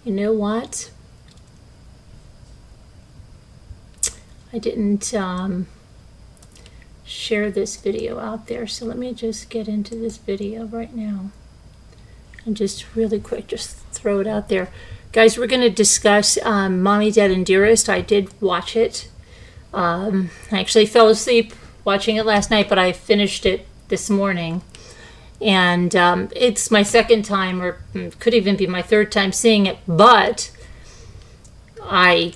You know what? I didn't share this video out there, so let me just get into this video right now. And just really quick, just throw it out there. Guys, we're going to discuss Mommy Dead and Dearest. I did watch it. I actually fell asleep watching it last night, but I finished it this morning. And it's my second time, or could even be my third time seeing it, but I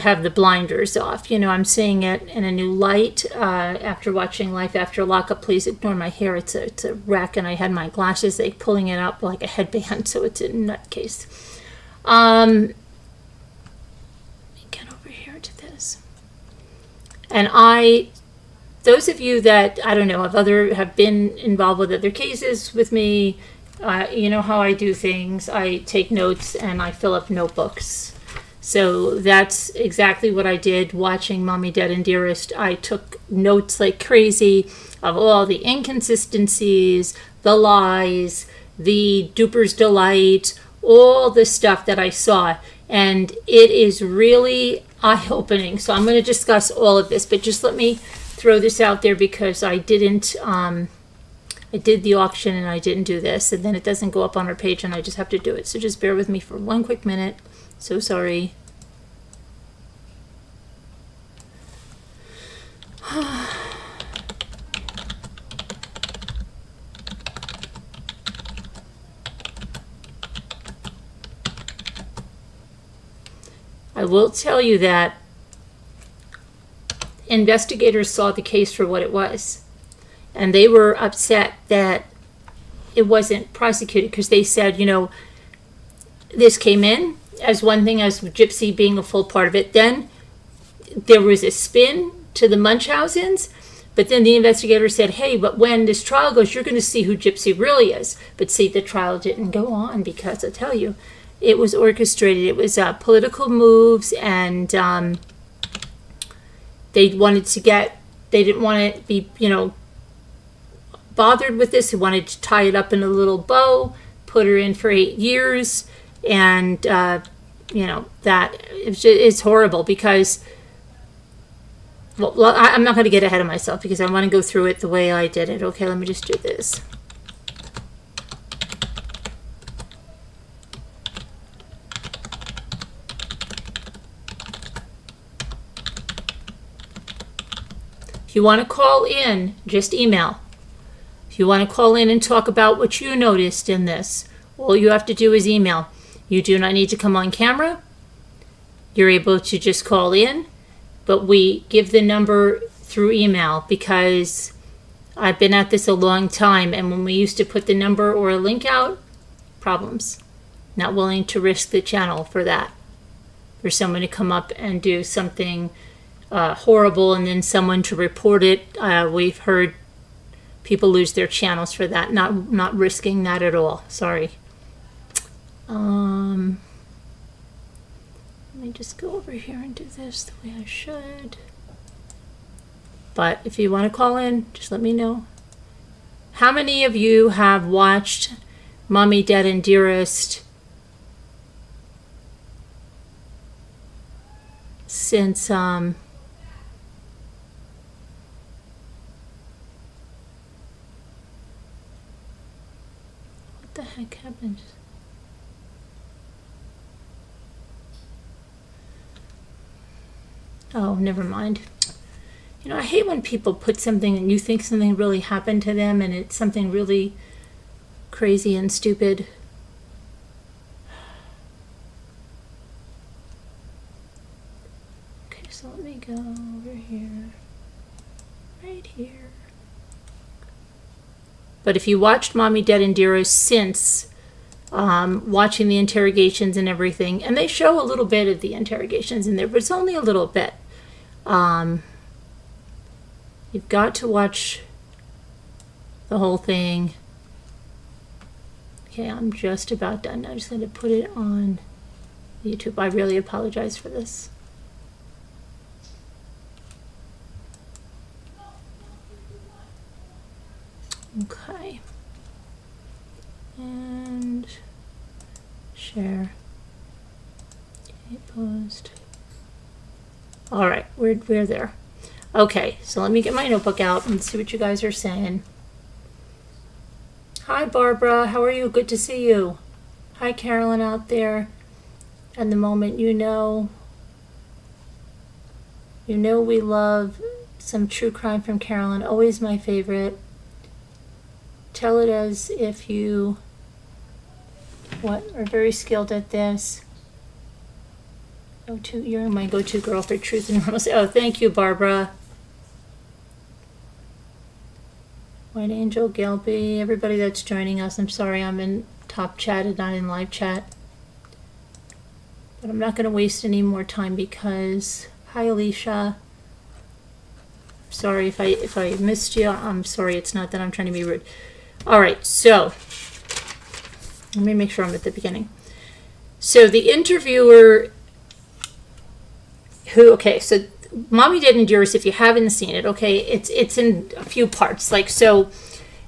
have the blinders off. You know, I'm seeing it in a new light after watching Life After Lockup. Please ignore my hair. It's a wreck, and I had my glasses, like pulling it up like a headband, so it's a nutcase. Let me get over here to this. And those of you that, I don't know, have been involved with other cases with me, you know how I do things. I take notes and I fill up notebooks. So that's exactly what I did watching Mommy Dead and Dearest. I took notes like crazy of all the inconsistencies, the lies, the duper's delight, all the stuff that I saw. And it is really eye-opening. So I'm going to discuss all of this, but just let me throw this out there because I didn't, I did the auction and I didn't do this, and then it doesn't go up on our page and I just have to do it. So just bear with me for one quick minute. So sorry. I will tell you that investigators saw the case for what it was, and they were upset that it wasn't prosecuted because they said, you know, this came in as one thing, as Gypsy being a full part of it. Then there was a spin to the Munchausens, but then the investigator said, hey, but when this trial goes, you're going to see who Gypsy really is. But see, the trial didn't go on because I tell you, it was orchestrated. It was political moves, and they didn't want to be, you know, bothered with this. They wanted to tie it up in a little bow, put her in for 8 years, and, you know, that it's horrible because, well, I'm not going to get ahead of myself because I want to go through it the way I did it. Okay, let me just do this. If you want to call in, just email. If you want to call in and talk about what you noticed in this, all you have to do is email. You do not need to come on camera. You're able to just call in, but we give the number through email because I've been at this a long time, and when we used to put the number or a link out, problems. Not willing to risk the channel for that. For someone to come up and do something horrible and then someone to report it. We've heard people lose their channels for that. Not risking that at all. Sorry. Let me just go over here and do this the way I should. But if you want to call in, just let me know. How many of you have watched Mommy Dead and Dearest since what the heck happened? Oh, never mind. You know, I hate when people put something and you think something really happened to them and it's something really crazy and stupid. Okay, so let me go over here. Right here. But if you watched Mommy Dead and Dearest since watching the interrogations and everything, and they show a little bit of the interrogations in there, but it's only a little bit. You've got to watch the whole thing. Okay, I'm just about done. I'm just going to put it on YouTube. I really apologize for this. Okay. And share. Paused. All right, we're there. Okay, so let me get my notebook out and see what you guys are saying. Hi, Barbara. How are you? Good to see you. Hi, Carolyn out there. And the moment we love some true crime from Carolyn. Always my favorite. Tell it as if you are very skilled at this. You're my go-to girl for truth and normalcy. Oh, thank you, Barbara. White Angel, Gilby, everybody that's joining us. I'm sorry I'm in top chat and not in live chat. But I'm not going to waste any more time because... Hi, Alicia. Sorry if I missed you. I'm sorry. It's not that I'm trying to be rude. All right, so let me make sure I'm at the beginning. So the interviewer so Mommy Dead and Dearest, if you haven't seen it, okay, it's in a few parts. Like, so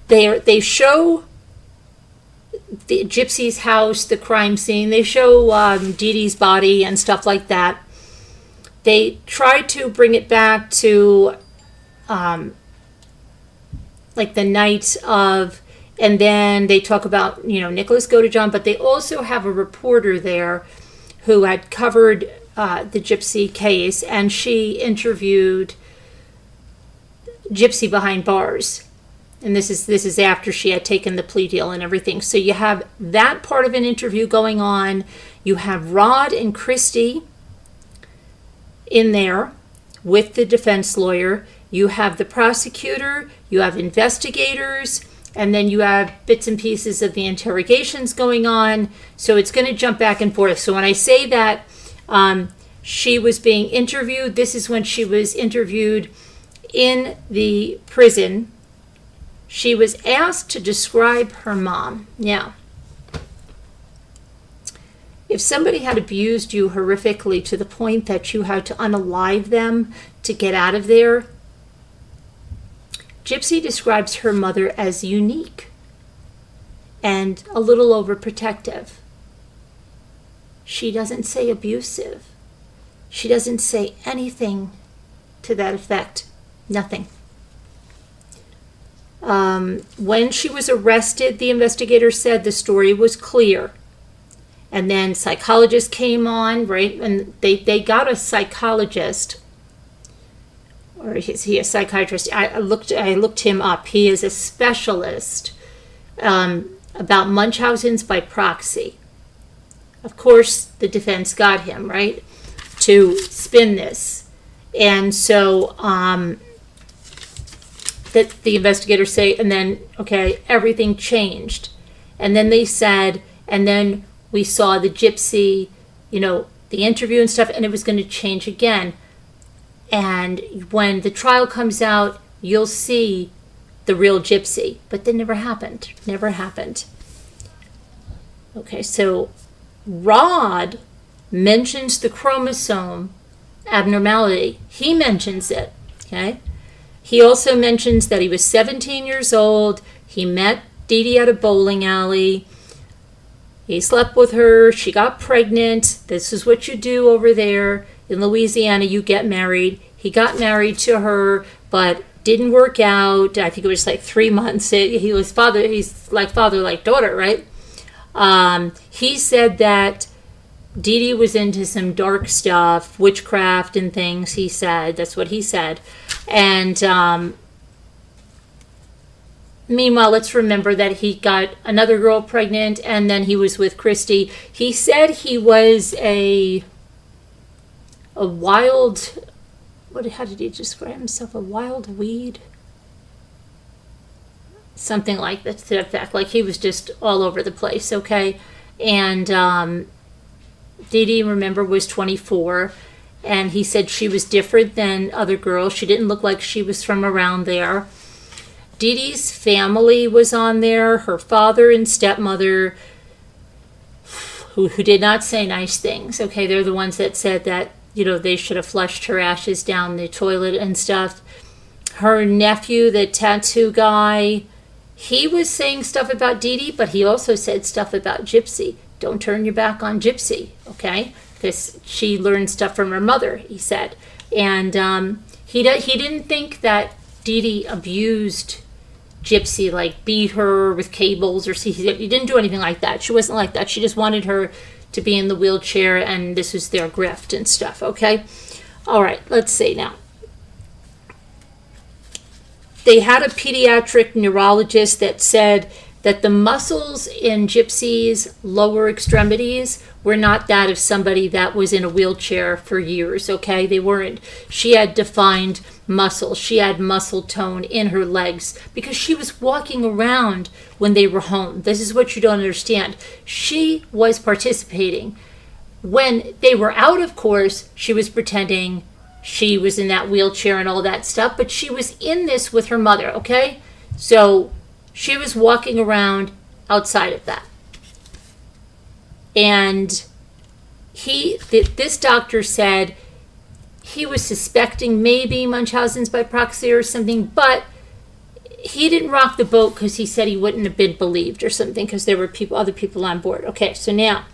they show the Gypsy's house, the crime scene. They show Dee Dee's body and stuff like that. They try to bring it back to like the night of, and then they talk about, Nicholas Godejohn, but they also have a reporter there who had covered the Gypsy case, and she interviewed Gypsy behind bars. And this is after she had taken the plea deal and everything. So you have that part of an interview going on. You have Rod and Kristy in there with the defense lawyer. You have the prosecutor, you have investigators, and then you have bits and pieces of the interrogations going on. So it's going to jump back and forth. So when I say that she was being interviewed, this is when she was interviewed in the prison. She was asked to describe her mom. Now, if somebody had abused you horrifically to the point that you had to unalive them to get out of there, Gypsy describes her mother as unique and a little overprotective. She doesn't say abusive. She doesn't say anything to that effect. Nothing. When she was arrested, the investigator said the story was clear. And then psychologists came on, right? And they got a psychologist. Or is he a psychiatrist? I looked him up. He is a specialist about Munchausen's by proxy. Of course, the defense got him, right, to spin this. And so that the investigators say, and then, okay, everything changed. And then they said, and then we saw the Gypsy, the interview and stuff, and it was going to change again. And when the trial comes out, you'll see the real Gypsy. But that never happened. Never happened. Okay, so Rod mentions the chromosome abnormality. He mentions it, okay? He also mentions that he was 17 years old. He met Dee Dee at a bowling alley. He slept with her. She got pregnant. This is what you do over there. In Louisiana, you get married. He got married to her, but didn't work out. I think it was like 3 months. He's like father, like daughter, right? He said that Dee Dee was into some dark stuff, witchcraft and things, he said. That's what he said. And meanwhile, let's remember that he got another girl pregnant, and then he was with Kristy. He said he was a wild, how did he describe himself? A wild weed? Something like that to that effect. Like he was just all over the place, okay? And Dee Dee, remember, was 24. And he said she was different than other girls. She didn't look like she was from around there. Dee Dee's family was on there. Her father and stepmother, who did not say nice things. Okay, they're the ones that said that, they should have flushed her ashes down the toilet and stuff. Her nephew, the tattoo guy, he was saying stuff about Dee Dee, but he also said stuff about Gypsy. Don't turn your back on Gypsy, okay? because she learned stuff from her mother, he said. And he didn't think that Dee Dee abused Gypsy, like beat her with cables, or he didn't do anything like that. She wasn't like that. She just wanted her to be in the wheelchair, and this was their grift and stuff, okay? All right, let's see now. They had a pediatric neurologist that said that the muscles in Gypsy's lower extremities were not that of somebody that was in a wheelchair for years, okay? They weren't. She had defined muscles. She had muscle tone in her legs because she was walking around when they were home. This is what you don't understand. She was participating. When they were out, of course, she was pretending she was in that wheelchair and all that stuff, but she was in this with her mother, okay? So she was walking around outside of that. And this doctor said he was suspecting maybe Munchausen's by proxy or something, but he didn't rock the boat because he said he wouldn't have been believed or something because there were other people on board. Okay, so now,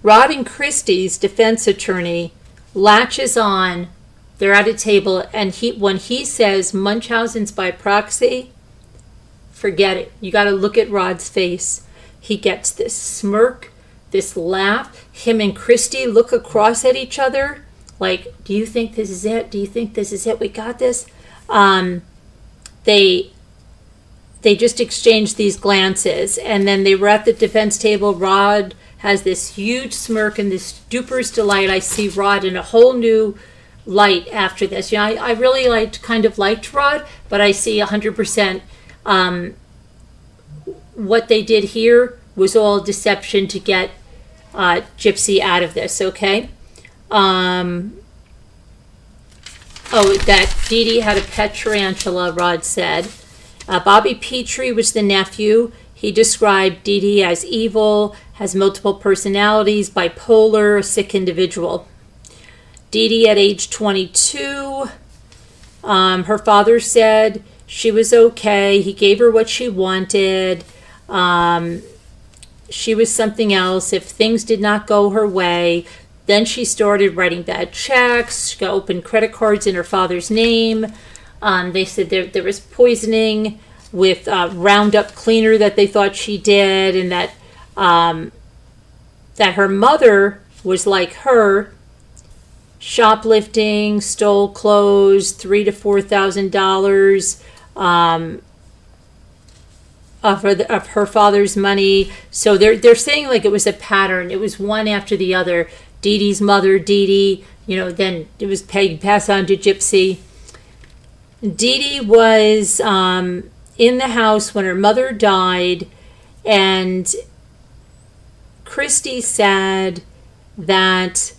Rod and Kristy's defense attorney latches on. They're at a table, and when he says Munchausen's by proxy, forget it. You got to look at Rod's face. He gets this smirk, this laugh. Him and Kristy look across at each other like, do you think this is it? Do you think this is it? We got this? They just exchanged these glances, and then they were at the defense table. Rod has this huge smirk and this duper's delight. I see Rod in a whole new light after this. You know, I really liked Rod, but I see 100% what they did here was all deception to get Gypsy out of this, okay? That Dee Dee had a pet tarantula, Rod said. Bobby Petrie was the nephew. He described Dee Dee as evil, has multiple personalities, bipolar, a sick individual. Dee Dee at age 22, her father said she was okay. He gave her what she wanted. She was something else. If things did not go her way, then she started writing bad checks. She opened credit cards in her father's name. They said there was poisoning with Roundup cleaner that they thought she did, and that her mother was like her, shoplifting, stole clothes, $3,000 to $4,000 of her father's money. So they're saying like it was a pattern. It was one after the other. Dee Dee's mother, Dee Dee, then it was passed on to Gypsy. Dee Dee was in the house when her mother died, and Kristy said that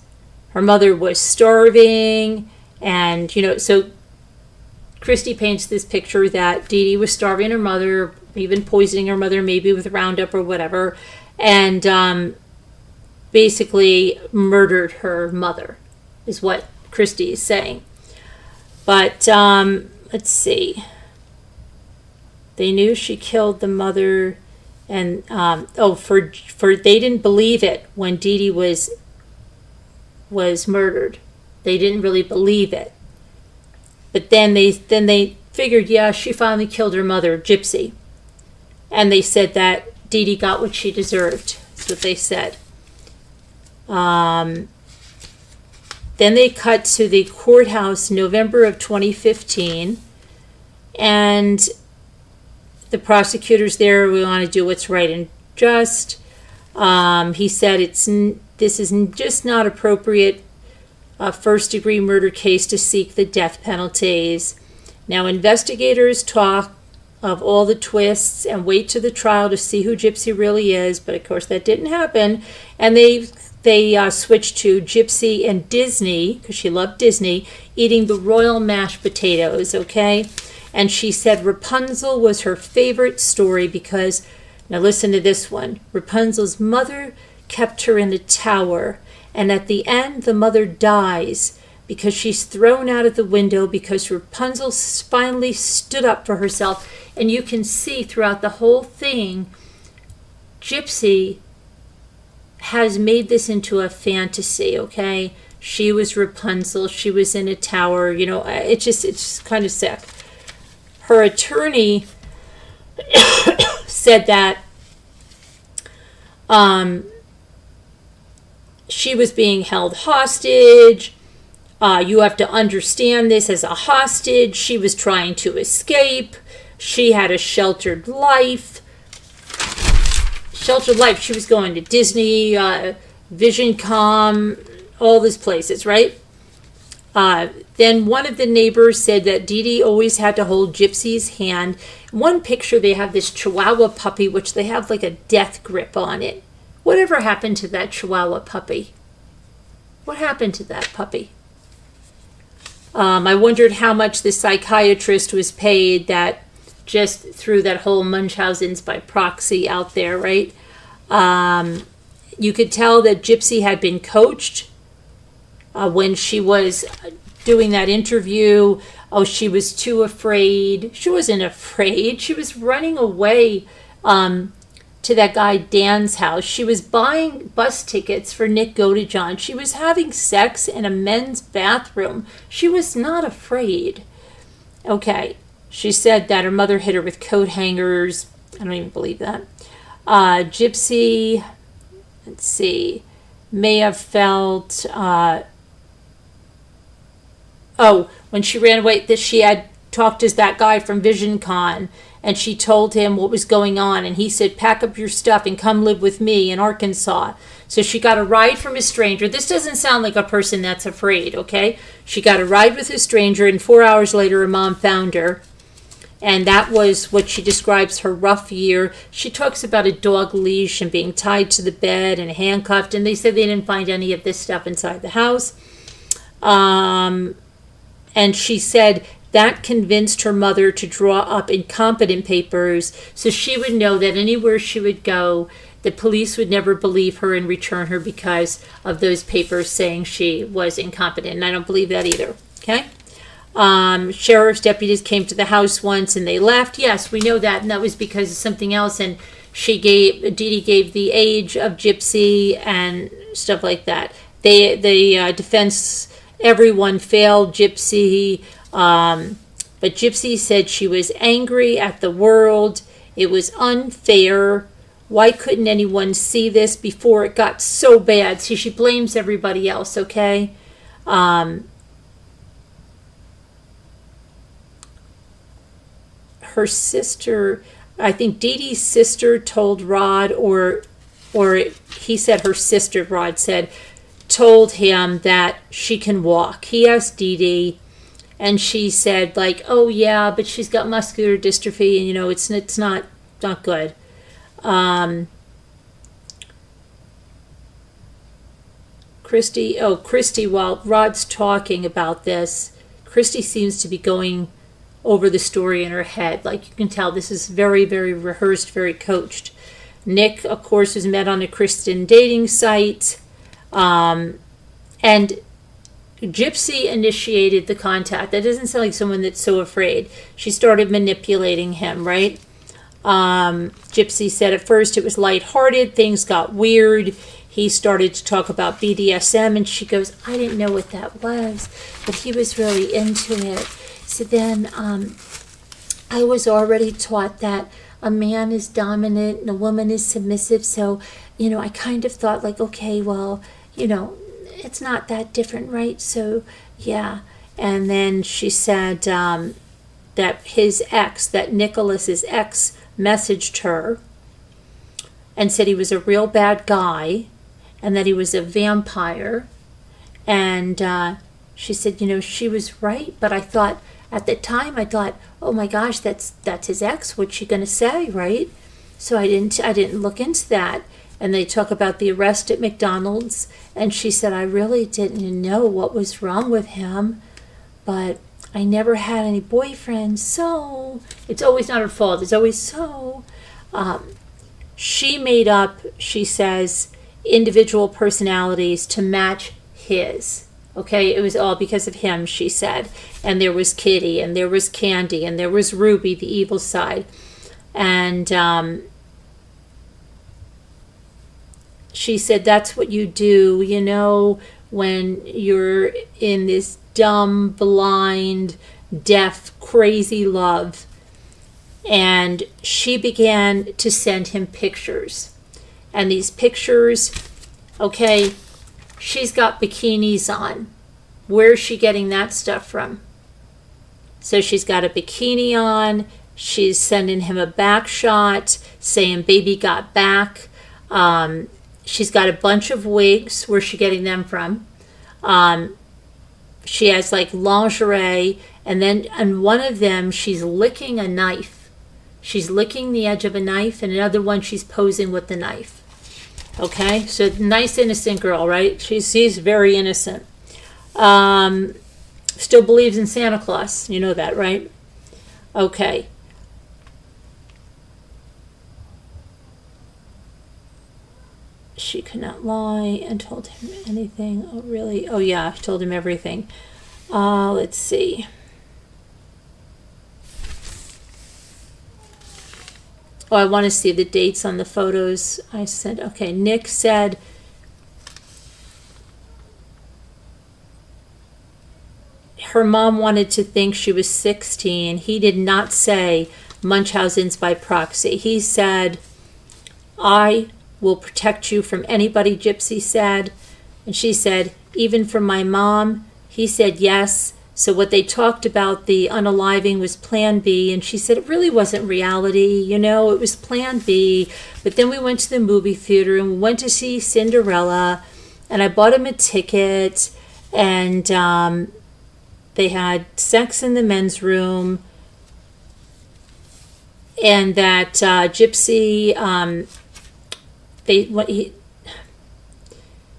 her mother was starving, and so Kristy paints this picture that Dee Dee was starving her mother, even poisoning her mother, maybe with Roundup or whatever, and basically murdered her mother, is what Kristy is saying. But let's see. They knew she killed the mother, and for they didn't believe it when Dee Dee was murdered. They didn't really believe it. But then they figured, yeah, she finally killed her mother, Gypsy. And they said that Dee Dee got what she deserved. That's what they said. Then they cut to the courthouse November of 2015, and the prosecutors there, we want to do what's right and just. He said this is just not appropriate first-degree murder case to seek the death penalties. Now, investigators talk of all the twists and wait to the trial to see who Gypsy really is, but of course that didn't happen. And they switched to Gypsy and Disney, because she loved Disney, eating the royal mashed potatoes, okay? And she said Rapunzel was her favorite story because, now listen to this one, Rapunzel's mother kept her in the tower, and at the end the mother dies because she's thrown out of the window because Rapunzel finally stood up for herself. And you can see throughout the whole thing, Gypsy has made this into a fantasy, okay? She was Rapunzel. She was in a tower. You know, it's just kind of sick. Her attorney said that she was being held hostage. You have to understand this as a hostage. She was trying to escape. She had a sheltered life. She was going to Disney, VisionCom, all these places, right? Then one of the neighbors said that Dee Dee always had to hold Gypsy's hand. In one picture, they have this Chihuahua puppy, which they have like a death grip on it. Whatever happened to that Chihuahua puppy? What happened to that puppy? I wondered how much the psychiatrist was paid that just threw that whole Munchausen's by proxy out there, right? You could tell that Gypsy had been coached when she was doing that interview. Oh, she was too afraid. She wasn't afraid. She was running away to that guy Dan's house. She was buying bus tickets for Nick Godejohn. She was having sex in a men's bathroom. She was not afraid. Okay. She said that her mother hit her with coat hangers. I don't even believe that. Gypsy, let's see, may have felt, when she ran away, that she had talked to that guy from VisionCon, and she told him what was going on, and he said, pack up your stuff and come live with me in Arkansas. So she got a ride from a stranger. This doesn't sound like a person that's afraid, okay? She got a ride with a stranger, and 4 hours later, her mom found her. And that was what she describes her rough year. She talks about a dog leash and being tied to the bed and handcuffed. And they said they didn't find any of this stuff inside the house. And she said that convinced her mother to draw up incompetent papers so she would know that anywhere she would go, the police would never believe her and return her because of those papers saying she was incompetent. And I don't believe that either. Okay? Sheriff's deputies came to the house once and they left. Yes, we know that, and that was because of something else. And Dee Dee gave the age of Gypsy and stuff like that. The defense, everyone failed Gypsy, but Gypsy said she was angry at the world. It was unfair. Why couldn't anyone see this before it got so bad? See, she blames everybody else, okay? Her sister, I think Dee Dee's sister told Rod, or he said her sister, Rod said, told him that she can walk. He asked Dee Dee, and she said, like, oh yeah, but she's got muscular dystrophy, and you know, it's not good. Kristy, while Rod's talking about this, Kristy seems to be going over the story in her head. Like, you can tell this is very, very rehearsed, very coached. Nick, of course, was met on a Christian dating site. And Gypsy initiated the contact. That doesn't sound like someone that's so afraid. She started manipulating him, right? Gypsy said at first it was lighthearted. Things got weird. He started to talk about BDSM, and she goes, I didn't know what that was, but he was really into it. So then I was already taught that a man is dominant and a woman is submissive. So, you know, I kind of thought like, okay, well, you know, it's not that different, right? So, yeah. And then she said that his ex, that Nicholas's ex, messaged her and said he was a real bad guy and that he was a vampire. And she said, you know, she was right, but I thought, at the time, I thought, oh my gosh, that's his ex. What's she going to say, right? So I didn't look into that. And they talk about the arrest at McDonald's, and she said, I really didn't know what was wrong with him, but I never had any boyfriends, so it's always not her fault. It's always so. She made up, she says, individual personalities to match his. Okay, it was all because of him, she said. And there was Kitty, and there was Candy, and there was Ruby, the evil side. And she said, that's what you do, you know, when you're in this dumb, blind, deaf, crazy love. And she began to send him pictures. And these pictures, okay, she's got bikinis on. Where's she getting that stuff from? So she's got a bikini on. She's sending him a back shot saying baby got back. She's got a bunch of wigs. Where's she getting them from? She has like lingerie. And then on one of them, she's licking a knife. She's licking the edge of a knife. And another one, she's posing with the knife. Okay, so nice innocent girl, right? She's very innocent. Still believes in Santa Claus. You know that, right? Okay. She could not lie and told him anything. Oh, really? Oh, yeah, I told him everything. Let's see. Oh, I want to see the dates on the photos I sent. Okay, Nick said, her mom wanted to think she was 16. He did not say Munchausen's by proxy. He said, I will protect you from anybody, Gypsy said. And she said, even from my mom. He said, yes. So what they talked about, the unaliving, was plan B. And she said, it really wasn't reality. You know, it was plan B. But then we went to the movie theater and we went to see Cinderella. And I bought him a ticket. And they had sex in the men's room. And that Gypsy,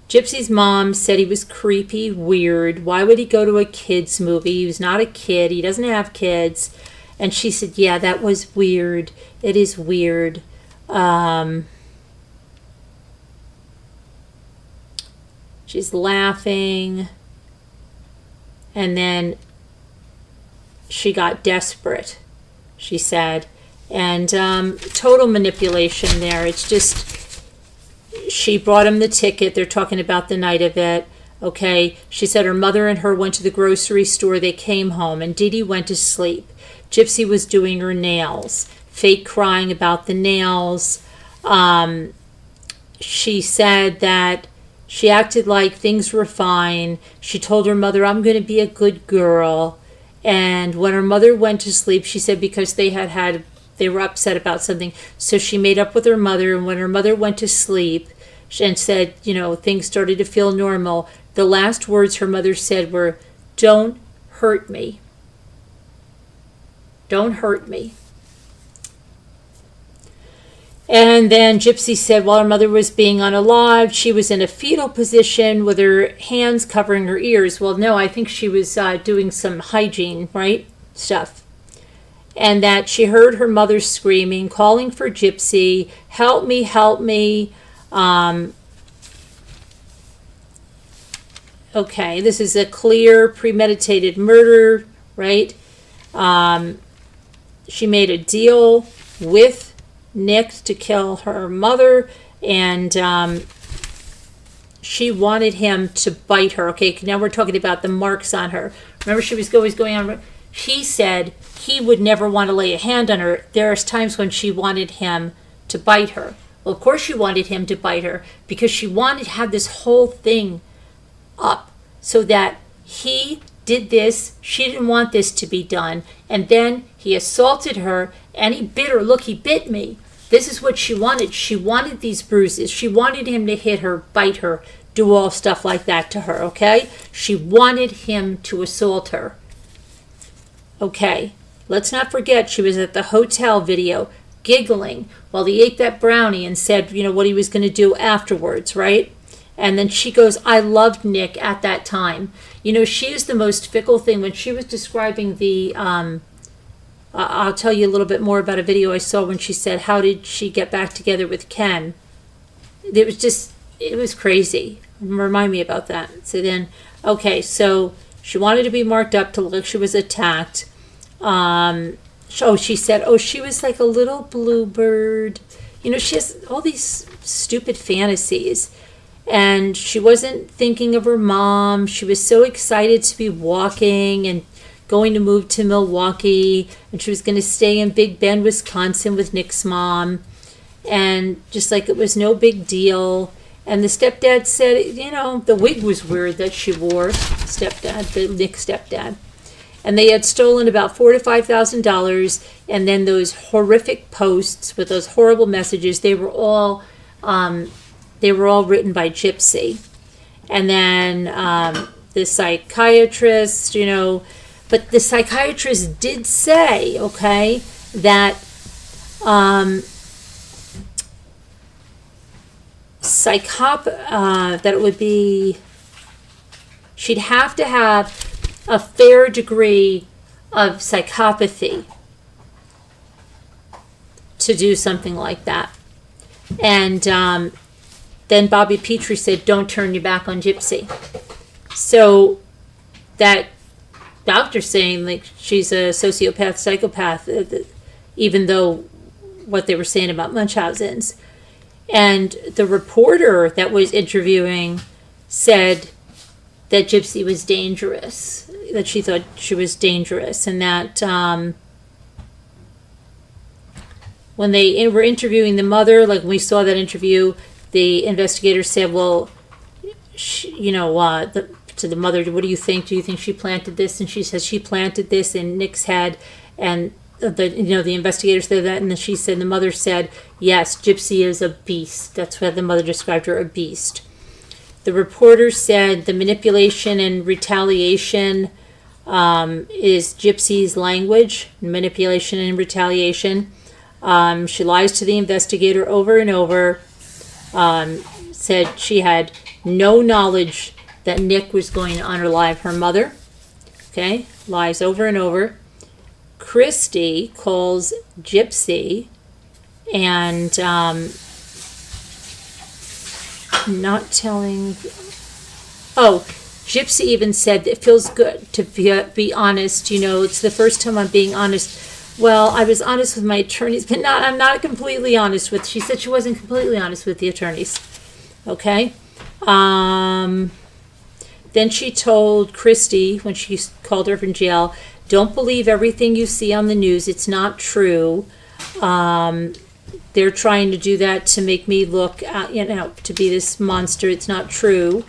Gypsy's mom said he was creepy, weird. Why would he go to a kid's movie? He was not a kid. He doesn't have kids. And she said, yeah, that was weird. It is weird. She's laughing. And then she got desperate, she said. And total manipulation there. It's just... She brought him the ticket. They're talking about the night of it. Okay. She said her mother and her went to the grocery store. They came home and Dee Dee went to sleep. Gypsy was doing her nails. Fake crying about the nails. She said that she acted like things were fine. She told her mother, I'm going to be a good girl. And when her mother went to sleep, she said because they were upset about something. So she made up with her mother. And when her mother went to sleep and said, you know, things started to feel normal, the last words her mother said were, don't hurt me. Don't hurt me. And then Gypsy said while her mother was being unalived, she was in a fetal position with her hands covering her ears. Well, no, I think she was doing some hygiene, right? Stuff. And that she heard her mother screaming, calling for Gypsy, help me, help me. Okay, this is a clear premeditated murder, right? She made a deal with Nick to kill her mother, and she wanted him to bite her. Okay, now we're talking about the marks on her. Remember, she was always going on. He said he would never want to lay a hand on her. There's times when she wanted him to bite her. Well, of course she wanted him to bite her because she wanted to have this whole thing up so that he did this. She didn't want this to be done. And then he assaulted her and he bit her. Look, he bit me. This is what she wanted. She wanted these bruises. She wanted him to hit her, bite her, do all stuff like that to her, okay? She wanted him to assault her. Okay, let's not forget she was at the hotel video giggling while he ate that brownie and said, you know, what he was going to do afterwards, right? And then she goes, I loved Nick at that time. You know, she is the most fickle thing. When she was describing the, I'll tell you a little bit more about a video I saw when she said, how did she get back together with Ken? It was just, it was crazy. Remind me about that. So then, okay, so she wanted to be marked up to look like she was attacked. She said, she was like a little bluebird. You know, she has all these stupid fantasies. And she wasn't thinking of her mom. She was so excited to be walking and going to move to Milwaukee. And she was going to stay in Big Bend, Wisconsin with Nick's mom. And just like it was no big deal. And the stepdad said, you know, the wig was weird that she wore, Nick's stepdad. And they had stolen about $4,000 to $5,000. And then those horrific posts with those horrible messages, they were all written by Gypsy. And then the psychiatrist, you know, but the psychiatrist did say, okay, that that it would be, she'd have to have a fair degree of psychopathy to do something like that. And then Bobby Petrie said, don't turn your back on Gypsy. So that doctor's saying like she's a sociopath, psychopath, even though what they were saying about Munchausen's. And the reporter that was interviewing said that Gypsy was dangerous, that she thought she was dangerous, and that when they were interviewing the mother, like when we saw that interview, the investigator said, well, to the mother, what do you think? Do you think she planted this? And she says she planted this in Nick's head. And the investigator said that, and then she said, the mother said, yes, Gypsy is a beast. That's what the mother described her, a beast. The reporter said the manipulation and retaliation is Gypsy's language, manipulation and retaliation. She lies to the investigator over and over. Said she had no knowledge that Nick was going to unalive her mother. Okay, lies over and over. Kristy calls Gypsy and not telling. Oh, Gypsy even said it feels good to be honest. You know, it's the first time I'm being honest. Well, I was honest with my attorneys, but I'm not completely honest with. She said she wasn't completely honest with the attorneys. Okay. Then she told Kristy when she called her from jail, don't believe everything you see on the news. It's not true. They're trying to do that to make me look, to be this monster. It's not true.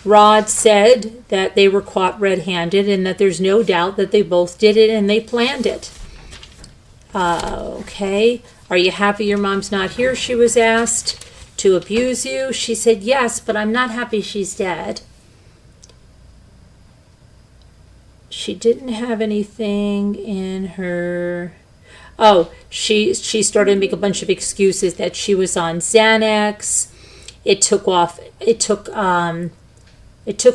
Rod said that they were caught red-handed and that there's no doubt that they both did it and they planned it. Okay. Are you happy your mom's not here? She was asked. To abuse you? She said, yes, but I'm not happy she's dead. She didn't have anything in her. Oh, she started to make a bunch of excuses that she was on Xanax. It took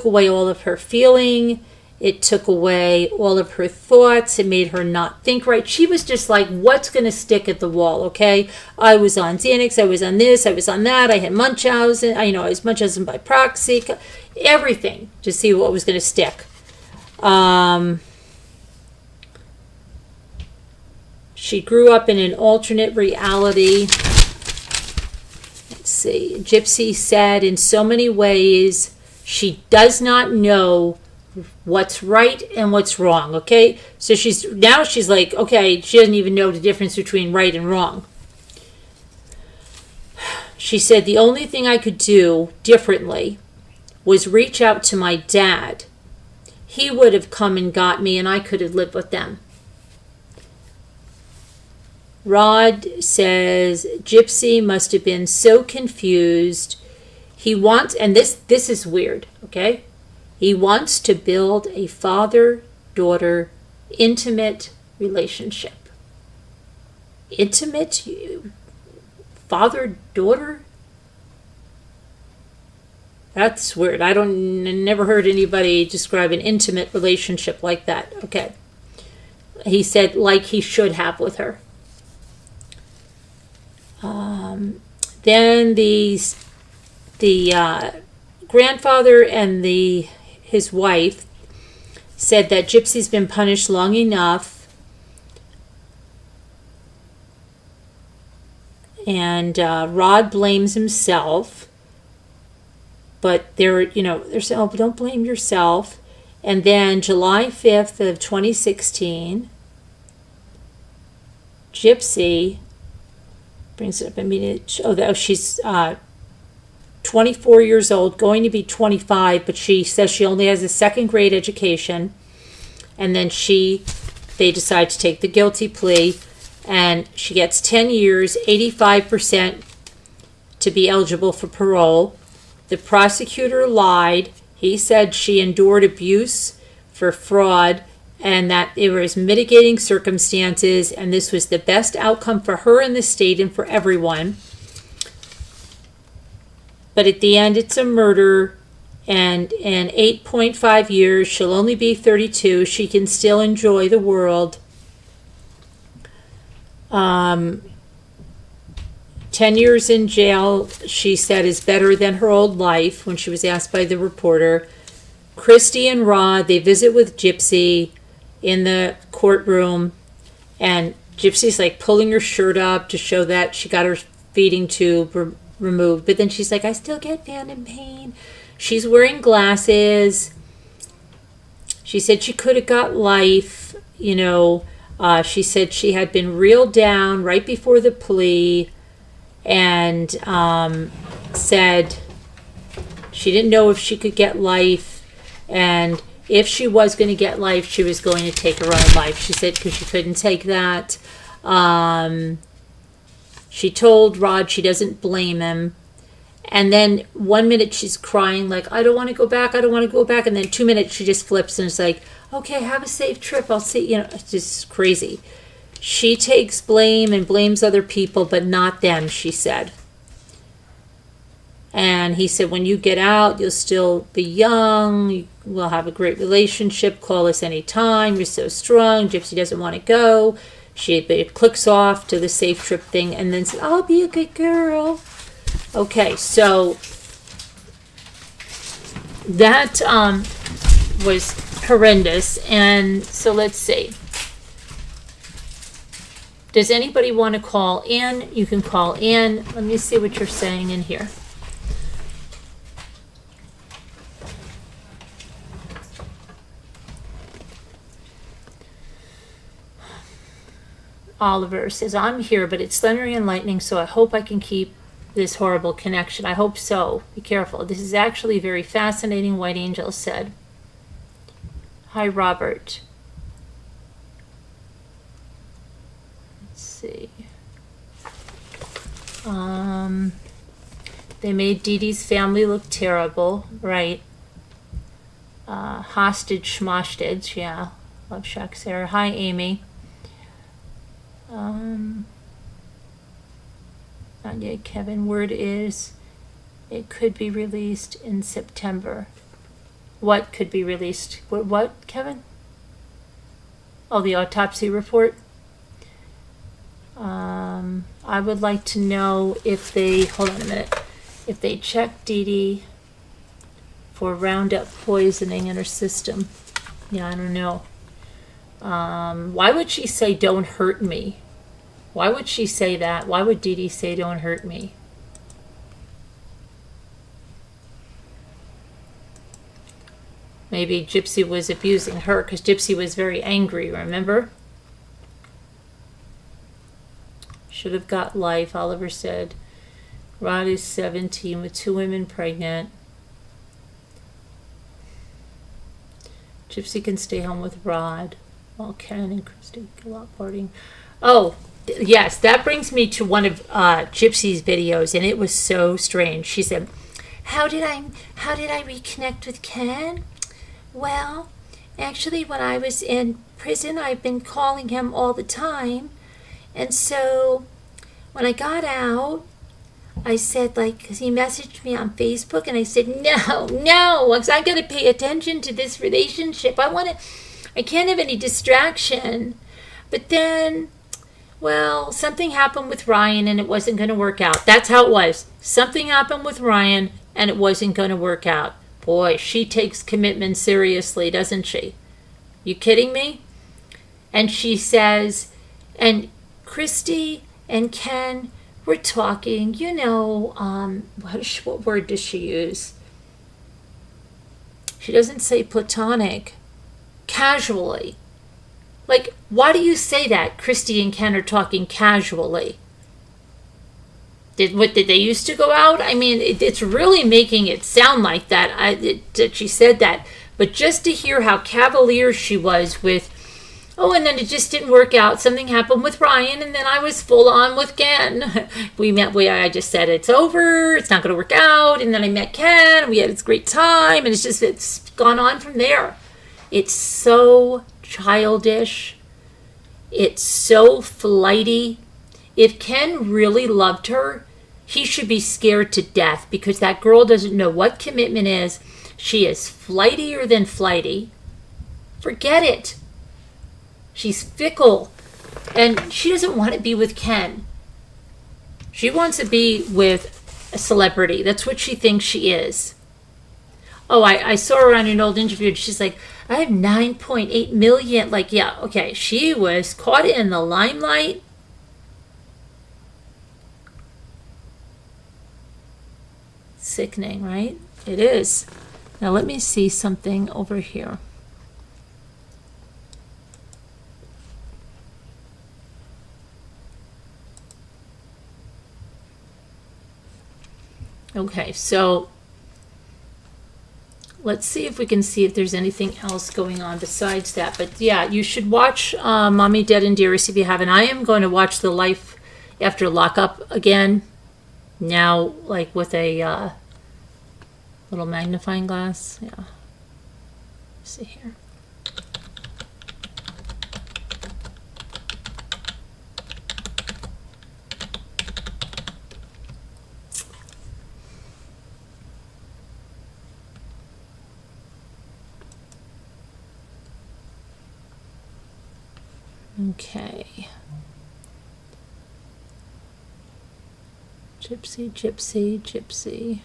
away all of her feeling. It took away all of her thoughts. It made her not think right. She was just like, what's going to stick at the wall, okay? I was on Xanax. I was on this. I was on that. I had Munchausen. I was Munchausen by proxy. Everything to see what was going to stick. She grew up in an alternate reality. Let's see. Gypsy said in so many ways she does not know what's right and what's wrong, okay? So she's like, okay, she doesn't even know the difference between right and wrong. She said the only thing I could do differently was reach out to my dad. He would have come and got me and I could have lived with them. Rod says Gypsy must have been so confused. He wants, and this is weird, okay? He wants to build a father-daughter intimate relationship. Intimate? Father-daughter? That's weird. Never heard anybody describe an intimate relationship like that. Okay. He said like he should have with her. Then the grandfather and his wife said that Gypsy's been punished long enough And Rod blames himself. But they're saying, oh, don't blame yourself. And then July 5th of 2016, Gypsy brings it up immediately. She's 24 years old, going to be 25, but she says she only has a second grade education. And then they decide to take the guilty plea, and she gets 10 years, 85% to be eligible for parole. The prosecutor lied. He said she endured abuse for fraud and that it was mitigating circumstances, and this was the best outcome for her and the state and for everyone. But at the end, it's a murder, and in 8.5 years, she'll only be 32. She can still enjoy the world. 10 years in jail, she said, is better than her old life when she was asked by the reporter. Kristy and Rod, they visit with Gypsy in the courtroom, and Gypsy's like pulling her shirt up to show that she got her feeding tube removed. But then she's like, I still get phantom pain. She's wearing glasses. She said she could have got life, She said she had been reeled down right before the plea, and said she didn't know if she could get life, and if she was going to get life, she was going to take her own life. She said because she couldn't take that. She told Rod she doesn't blame him, and then 1 minute she's crying like, I don't want to go back, I don't want to go back, and then 2 minutes she just flips and is like, okay, have a safe trip, I'll see. It's just crazy. She takes blame and blames other people, but not them, she said. And he said, when you get out, you'll still be young. We'll have a great relationship. Call us anytime. You're so strong. Gypsy doesn't want to go. She clicks off to the safe trip thing and then said, I'll be a good girl. Okay, so that was horrendous. And so let's see. Does anybody want to call in? You can call in. Let me see what you're saying in here. Oliver says, I'm here, but it's thundering and lightning, so I hope I can keep this horrible connection. I hope so. Be careful. This is actually very fascinating, White Angel said. Hi, Robert. See. They made Dee Dee's family look terrible, right? Hostage schmostage, yeah. Love Shack Sarah. Hi, Amy. Not yet, Kevin. Word is it could be released in September. What could be released? What, Kevin? Oh, the autopsy report? I would like to know if they, hold on a minute, if they checked Dee Dee for Roundup poisoning in her system. Yeah, I don't know. Why would she say, don't hurt me? Why would she say that? Why would Dee Dee say, don't hurt me? Maybe Gypsy was abusing her because Gypsy was very angry, remember? Should have got life, Oliver said. Rod is 17 with 2 women pregnant. Gypsy can stay home with Rod while Ken and Kristy go out partying. Oh, yes, that brings me to one of Gypsy's videos, and it was so strange. She said, how did I reconnect with Ken? Well, actually, when I was in prison, I've been calling him all the time. And so when I got out, I said, because he messaged me on Facebook, and I said, no, because I got to pay attention to this relationship. I can't have any distraction. But then, well, something happened with Ryan, and it wasn't going to work out. That's how it was. Something happened with Ryan, and it wasn't going to work out. Boy, she takes commitment seriously, doesn't she? You kidding me? And she says, and Kristy and Ken we're talking, what word does she use? She doesn't say platonic. Casually. Like, why do you say that? Kristy and Ken are talking casually. Did they used to go out? I mean, it's really making it sound like that. That she said that. But just to hear how cavalier she was with, oh, and then it just didn't work out. Something happened with Ryan, and then I was full on with Ken. I just said it's over. It's not going to work out. And then I met Ken. We had this great time, and it's gone on from there. It's so childish. It's so flighty. If Ken really loved her, he should be scared to death because that girl doesn't know what commitment is. She is flightier than flighty. Forget it. She's fickle. And she doesn't want to be with Ken. She wants to be with a celebrity. That's what she thinks she is. Oh, I saw her on an old interview and she's like, I have 9.8 million. Like, yeah, okay. She was caught in the limelight. Sickening, right? It is. Now let me see something over here. Okay, so let's see if we can see if there's anything else going on besides that. But yeah, you should watch Mommy Dead and Dearest if you haven't. I am going to watch The Life After Lockup again. Now, like with a little magnifying glass. Yeah. Let's see here. Okay. Gypsy, gypsy, gypsy.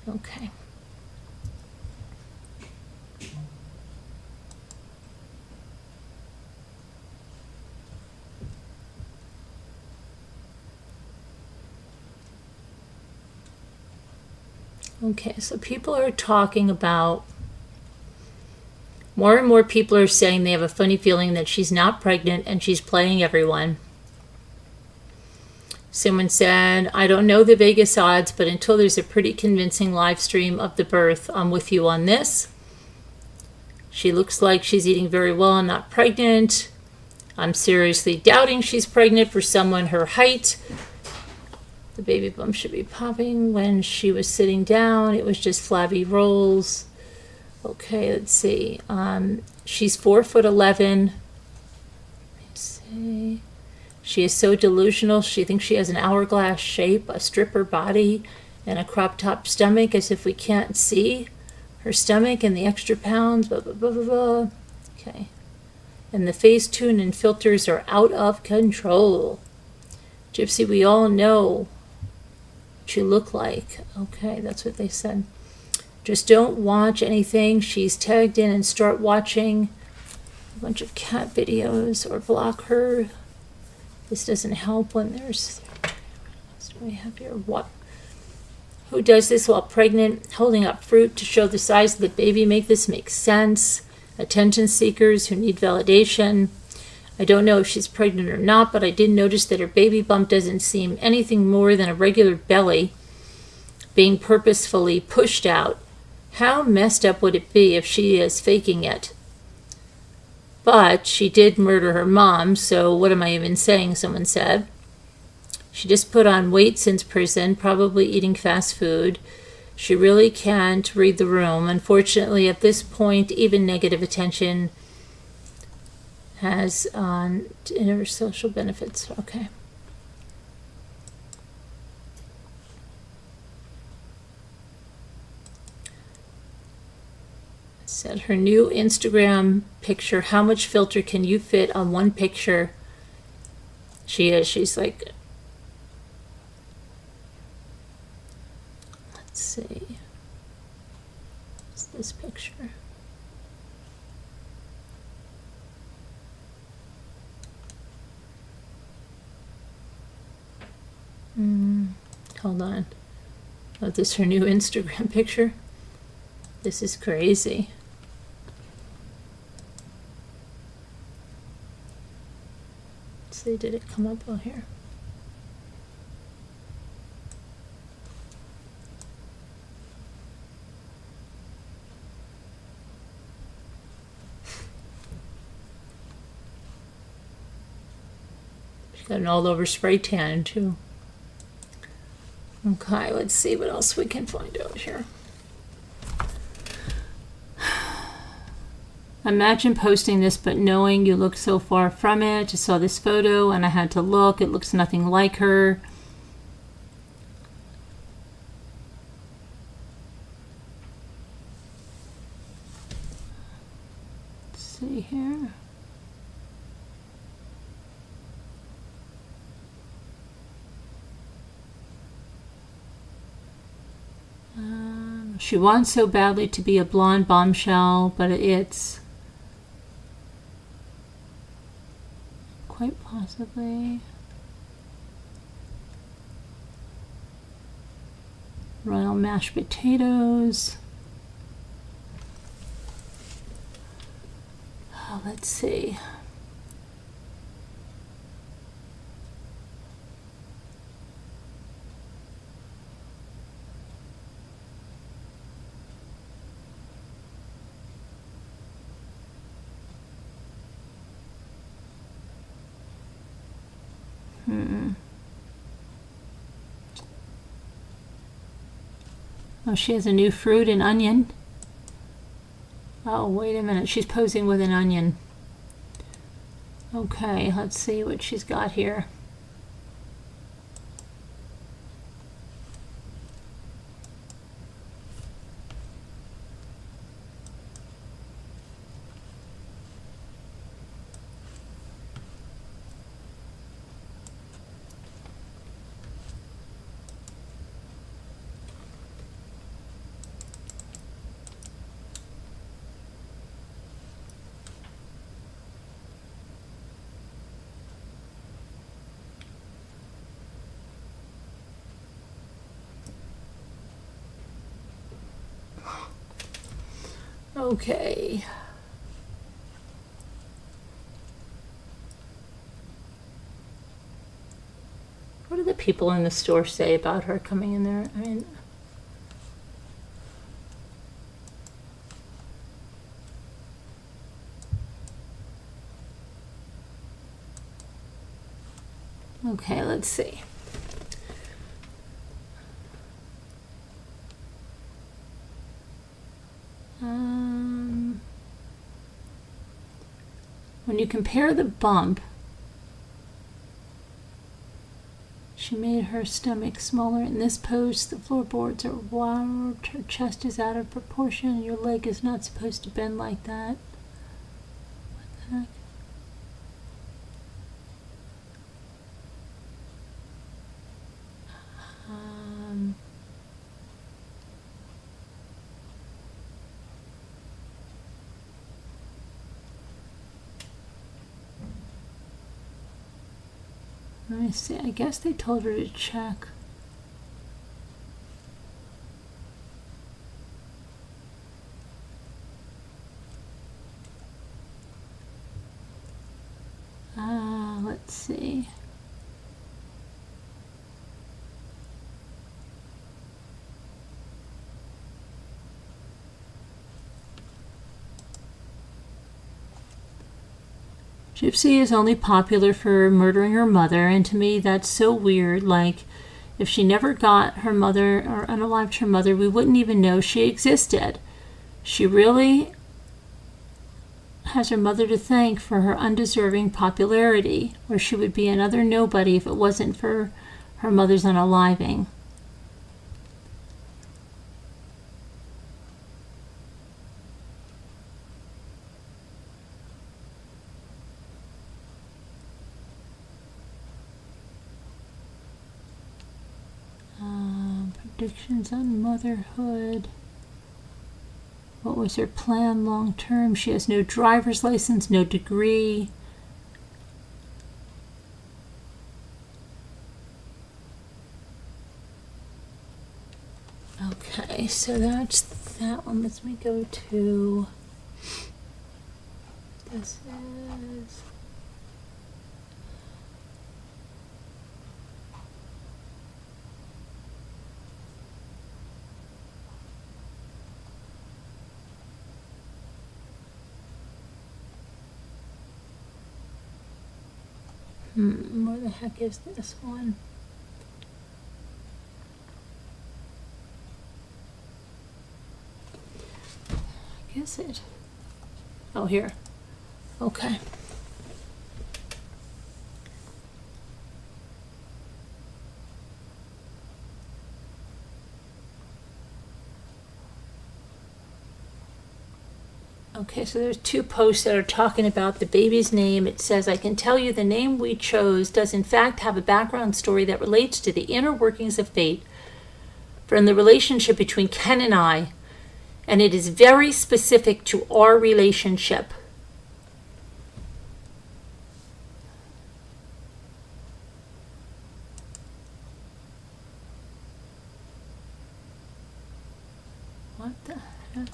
Okay. Okay, so people are talking about, more and more people are saying they have a funny feeling that she's not pregnant and she's playing everyone. Someone said, I don't know the Vegas odds, but until there's a pretty convincing live stream of the birth, I'm with you on this. She looks like she's eating very well and not pregnant. I'm seriously doubting she's pregnant for someone her height. The baby bump should be popping. When she was sitting down, it was just flabby rolls. Okay, let's see. She's 4'11". Let me see. She is so delusional. She thinks she has an hourglass shape, a stripper body, and a crop top stomach, as if we can't see her stomach and the extra pounds, blah, blah, blah, blah, blah. Okay. And the face tune and filters are out of control. Gypsy, we all know what you look like. Okay, that's what they said. Just don't watch anything she's tagged in and start watching a bunch of cat videos or block her. This doesn't help when there's, what do we have here? What? Who does this while pregnant, holding up fruit to show the size of the baby? Make this make sense. Attention seekers who need validation. I don't know if she's pregnant or not, but I did notice that her baby bump doesn't seem anything more than a regular belly being purposefully pushed out. How messed up would it be if she is faking it? But she did murder her mom, so what am I even saying, someone said. She just put on weight since prison, probably eating fast food. She really can't read the room. Unfortunately, at this point, even negative attention has inner social benefits. Okay. Said her new Instagram picture, how much filter can you fit on one picture? She's like, let's see, what's this picture? Hold on. Oh, this is her new Instagram picture. This is crazy. Let's see, did it come up on here? She's got an all over spray tan too. Okay, let's see what else we can find out here. Imagine posting this but knowing you look so far from it. Just saw this photo and I had to look. It looks nothing like her. Let's see here. She wants so badly to be a blonde bombshell, but it's quite possibly royal mashed potatoes. Oh, let's see. Oh, she has a new fruit and onion. Oh, wait a minute. She's posing with an onion. Okay, let's see what she's got here. Okay. What do the people in the store say about her coming in there? I mean, okay, let's see. When you compare the bump, she made her stomach smaller. In this pose, the floorboards are warped, her chest is out of proportion, and your leg is not supposed to bend like that. What the heck? Let me see. I guess they told her to check. Let's see. Gypsy is only popular for murdering her mother, and to me that's so weird. Like, if she never got her mother or unalived her mother, we wouldn't even know she existed. She really has her mother to thank for her undeserving popularity, or she would be another nobody if it wasn't for her mother's unaliving. Predictions on motherhood. What was her plan long term? She has no driver's license, no degree. Okay, so that's that one. Let me go to, this is, where the heck is this one? Is it? Oh, here. Okay. Okay, so there's two posts that are talking about the baby's name. It says, I can tell you the name we chose does in fact have a background story that relates to the inner workings of fate from the relationship between Ken and I. And it is very specific to our relationship. What the heck?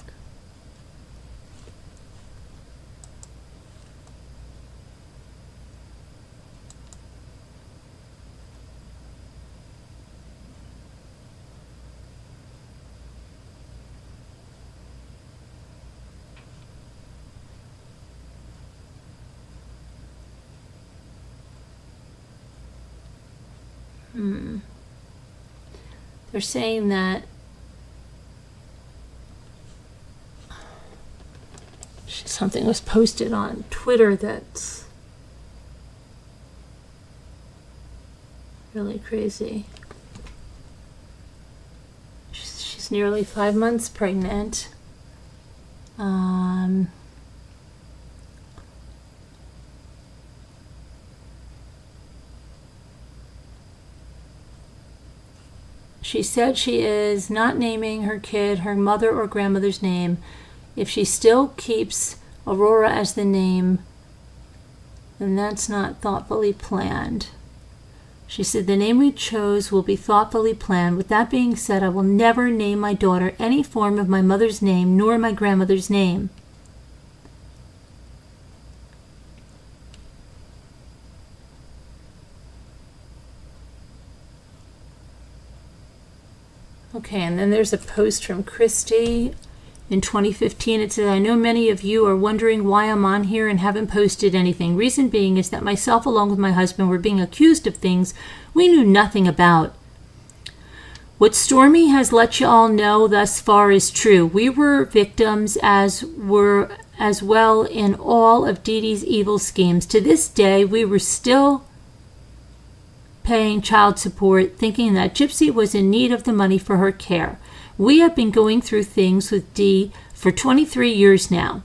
They're saying that something was posted on Twitter that's really crazy. She's nearly 5 months pregnant. She said she is not naming her kid her mother or grandmother's name. If she still keeps Aurora as the name, then that's not thoughtfully planned. She said the name we chose will be thoughtfully planned. With that being said, I will never name my daughter any form of my mother's name nor my grandmother's name. Okay, and then there's a post from Kristy in 2015. It says, I know many of you are wondering why I'm on here and haven't posted anything. Reason being is that myself along with my husband were being accused of things we knew nothing about. What Stormy has let you all know thus far is true. We were victims as well in all of Dee Dee's evil schemes. To this day, we were still paying child support, thinking that Gypsy was in need of the money for her care. We have been going through things with Dee for 23 years now.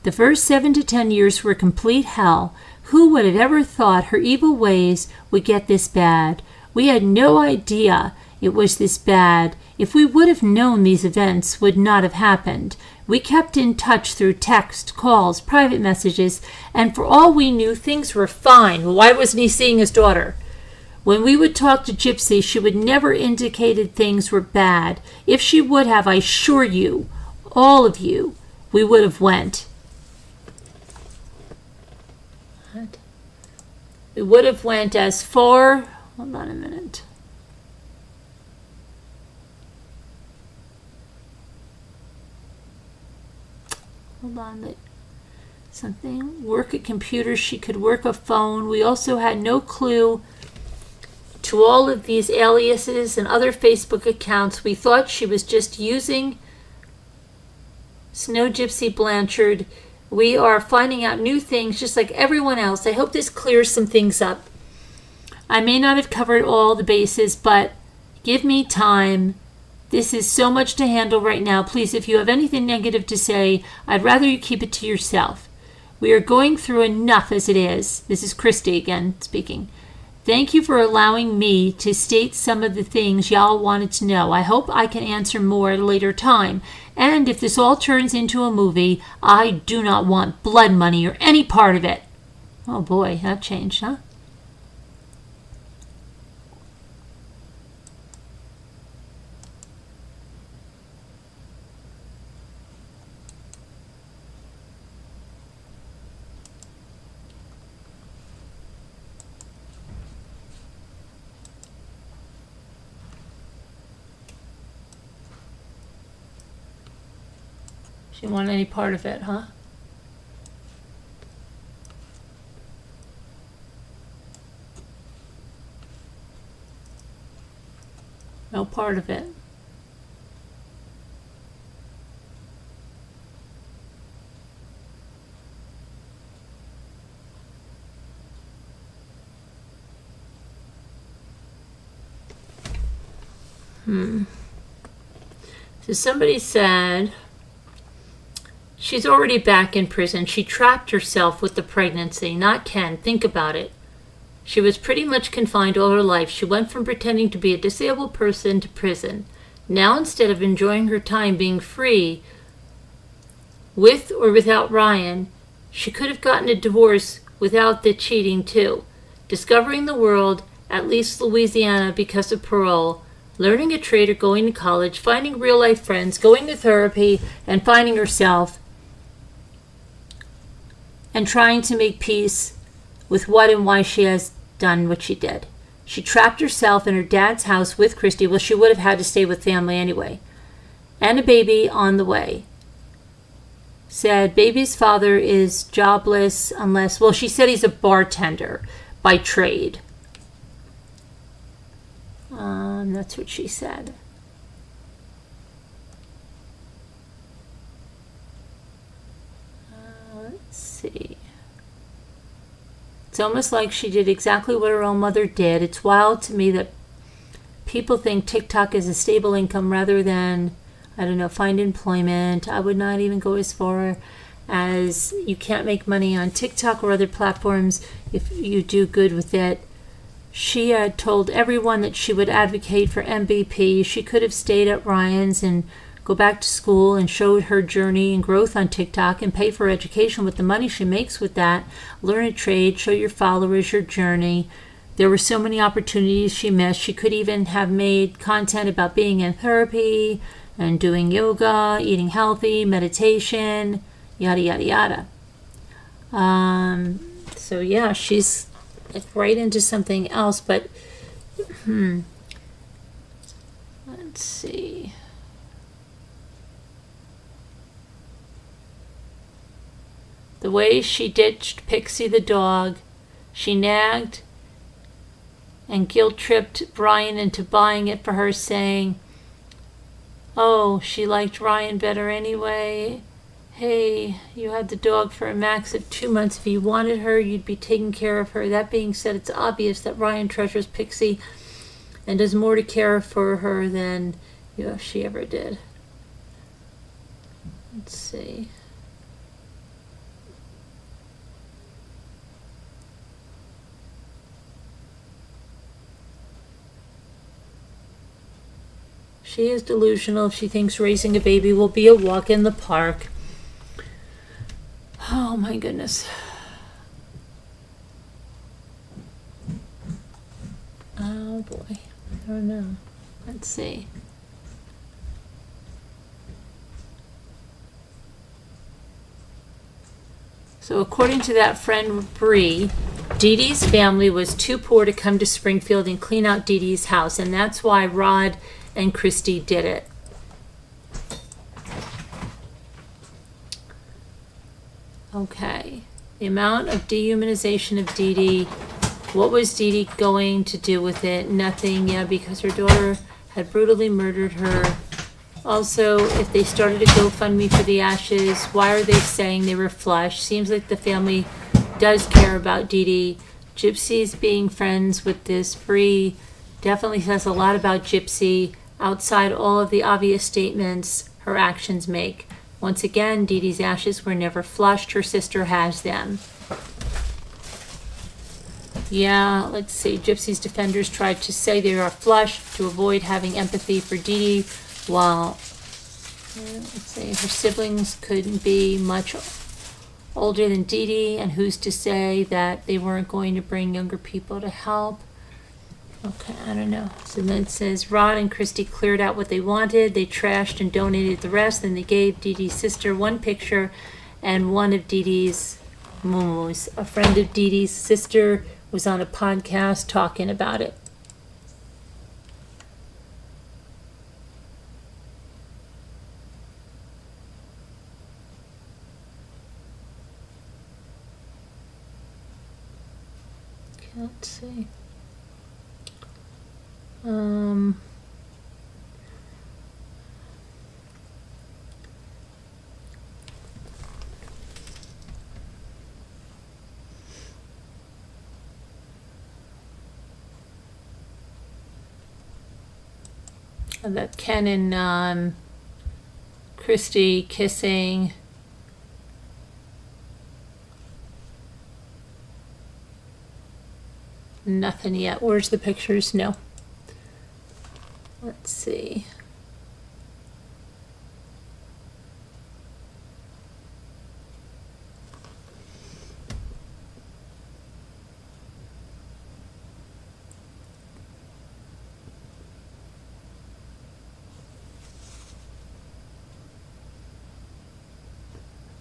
The first 7 to 10 years were complete hell. Who would have ever thought her evil ways would get this bad? We had no idea it was this bad. If we would have known these events would not have happened. We kept in touch through text, calls, private messages, and for all we knew, things were fine. Well, why wasn't he seeing his daughter? When we would talk to Gypsy, she would never indicated things were bad. If she would have, I assure you, all of you, we would have went. What? We would have went as far. Hold on a minute. Hold on. Something. Work a computer. She could work a phone. We also had no clue to all of these aliases and other Facebook accounts. We thought she was just using Snow Gypsy Blanchard. We are finding out new things just like everyone else. I hope this clears some things up. I may not have covered all the bases, but give me time. This is so much to handle right now. Please, if you have anything negative to say, I'd rather you keep it to yourself. We are going through enough as it is. This is Kristy again speaking. Thank you for allowing me to state some of the things y'all wanted to know. I hope I can answer more at a later time. And if this all turns into a movie, I do not want blood money or any part of it. Oh boy, that changed, huh? She didn't want any part of it, huh? No part of it. So somebody said she's already back in prison. She trapped herself with the pregnancy, not Ken. Think about it. She was pretty much confined all her life. She went from pretending to be a disabled person to prison. Now, instead of enjoying her time being free, with or without Ryan, she could have gotten a divorce without the cheating too. Discovering the world, at least Louisiana, because of parole, learning a trade or going to college, finding real-life friends, going to therapy, and finding herself, and trying to make peace with what and why she has done what she did. She trapped herself in her dad's house with Kristy. Well, she would have had to stay with family anyway. And a baby on the way. Said baby's father is jobless unless, well, she said he's a bartender by trade. That's what she said. Let's see. It's almost like she did exactly what her own mother did. It's wild to me that people think TikTok is a stable income rather than, I don't know, find employment. I would not even go as far as you can't make money on TikTok or other platforms if you do good with it. She had told everyone that she would advocate for MVP. She could have stayed at Ryan's and go back to school and showed her journey and growth on TikTok and pay for education with the money she makes with that. Learn a trade, show your followers your journey. There were so many opportunities she missed. She could even have made content about being in therapy and doing yoga, eating healthy, meditation, yada, yada, yada. So yeah, she's right into something else, but let's see. The way she ditched Pixie the dog, she nagged and guilt-tripped Brian into buying it for her, saying, oh, she liked Ryan better anyway. Hey, you had the dog for a max of 2 months. If you wanted her, you'd be taking care of her. That being said, it's obvious that Ryan treasures Pixie and does more to care for her than she ever did. Let's see. She is delusional if she thinks raising a baby will be a walk in the park. Oh my goodness. Oh boy. I don't know. Let's see. So according to that friend Bree, Dee Dee's family was too poor to come to Springfield and clean out Dee Dee's house, and that's why Rod and Kristy did it. Okay. The amount of dehumanization of Dee Dee. What was Dee Dee going to do with it? Nothing. Yeah, because her daughter had brutally murdered her. Also, if they started a GoFundMe for the ashes, why are they saying they were flush? Seems like the family does care about Dee Dee. Gypsy's being friends with this Bree definitely says a lot about Gypsy outside all of the obvious statements her actions make. Once again, Dee Dee's ashes were never flushed. Her sister has them. Yeah, let's see. Gypsy's defenders tried to say they are flushed to avoid having empathy for Dee Dee, while, let's see, her siblings couldn't be much older than Dee Dee, and who's to say that they weren't going to bring younger people to help? Okay, I don't know. So then it says, Rod and Kristy cleared out what they wanted. They trashed and donated the rest. Then they gave Dee Dee's sister one picture and one of Dee Dee's momos. A friend of Dee Dee's sister was on a podcast talking about it. let's see. And that Ken and Kristy kissing. Nothing yet. Where's the pictures? No. Let's see.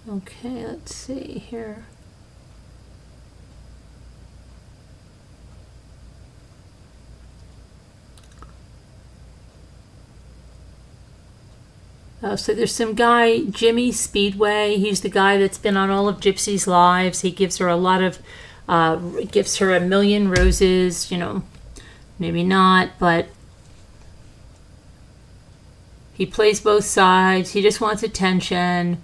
Okay, let's see here. So there's some guy, Jimmy Speedway. He's the guy that's been on all of Gypsy's lives. He gives her a lot of, gives her a million roses, you know, maybe not, but he plays both sides. He just wants attention.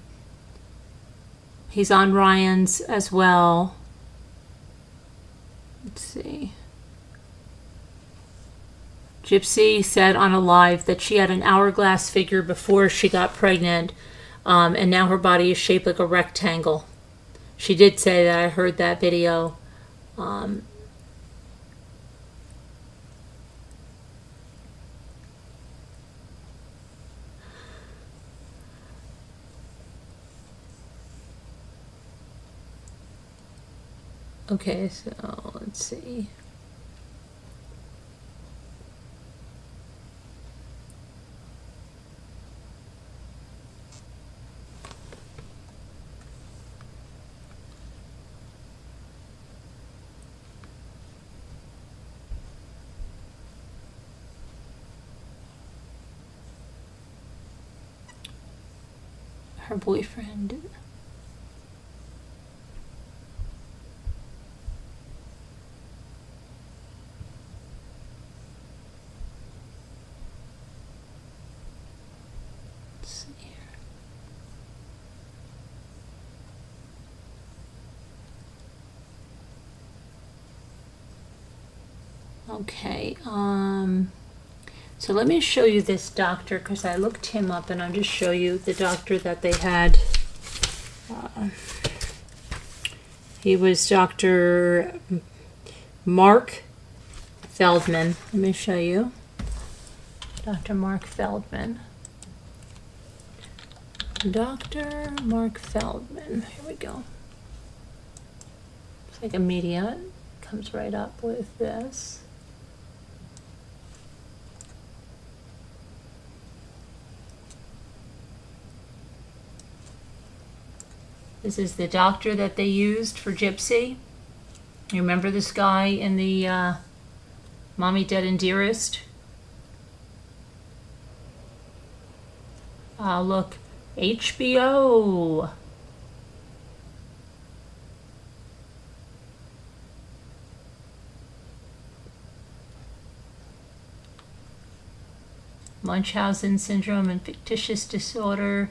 He's on Ryan's as well. Let's see. Gypsy said on a live that she had an hourglass figure before she got pregnant, and now her body is shaped like a rectangle. She did say that. I heard that video. Okay, so let's see. Her boyfriend. Let's see here. Okay, so let me show you this doctor, because I looked him up, and I'll just show you the doctor that they had. He was Dr. Mark Feldman. Let me show you. Dr. Mark Feldman. Dr. Mark Feldman. Here we go. It's like immediate. Comes right up with this. This is the doctor that they used for Gypsy. You remember this guy in the Mommy Dead and Dearest? Look, HBO. Munchausen syndrome and fictitious disorder.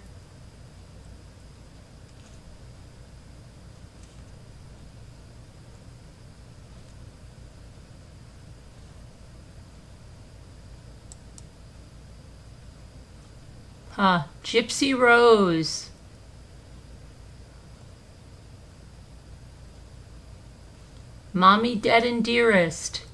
Gypsy Rose. Mommy Dead and Dearest.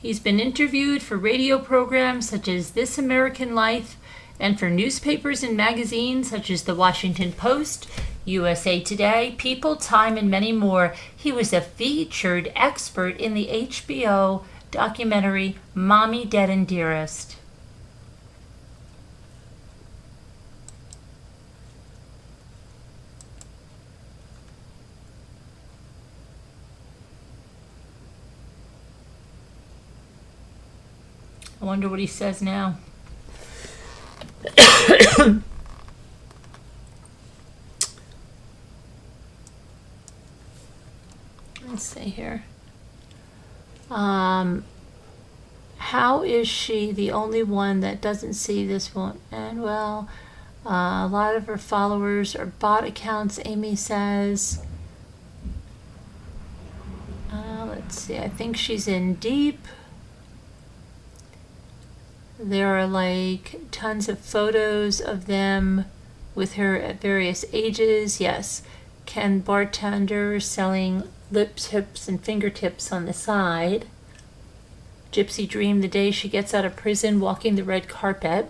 He's been interviewed for radio programs such as This American Life and for newspapers and magazines such as The Washington Post, USA Today, People, Time, and many more. He was a featured expert in the HBO documentary Mommy Dead and Dearest. I wonder what he says now. Let's see here. How is she the only one that doesn't see this one? And well, a lot of her followers are bot accounts, Amy says. Let's see, I think she's in deep. There are like tons of photos of them with her at various ages. Yes, Ken bartender selling lips, hips, and fingertips on the side. Gypsy dream the day she gets out of prison, walking the red carpet.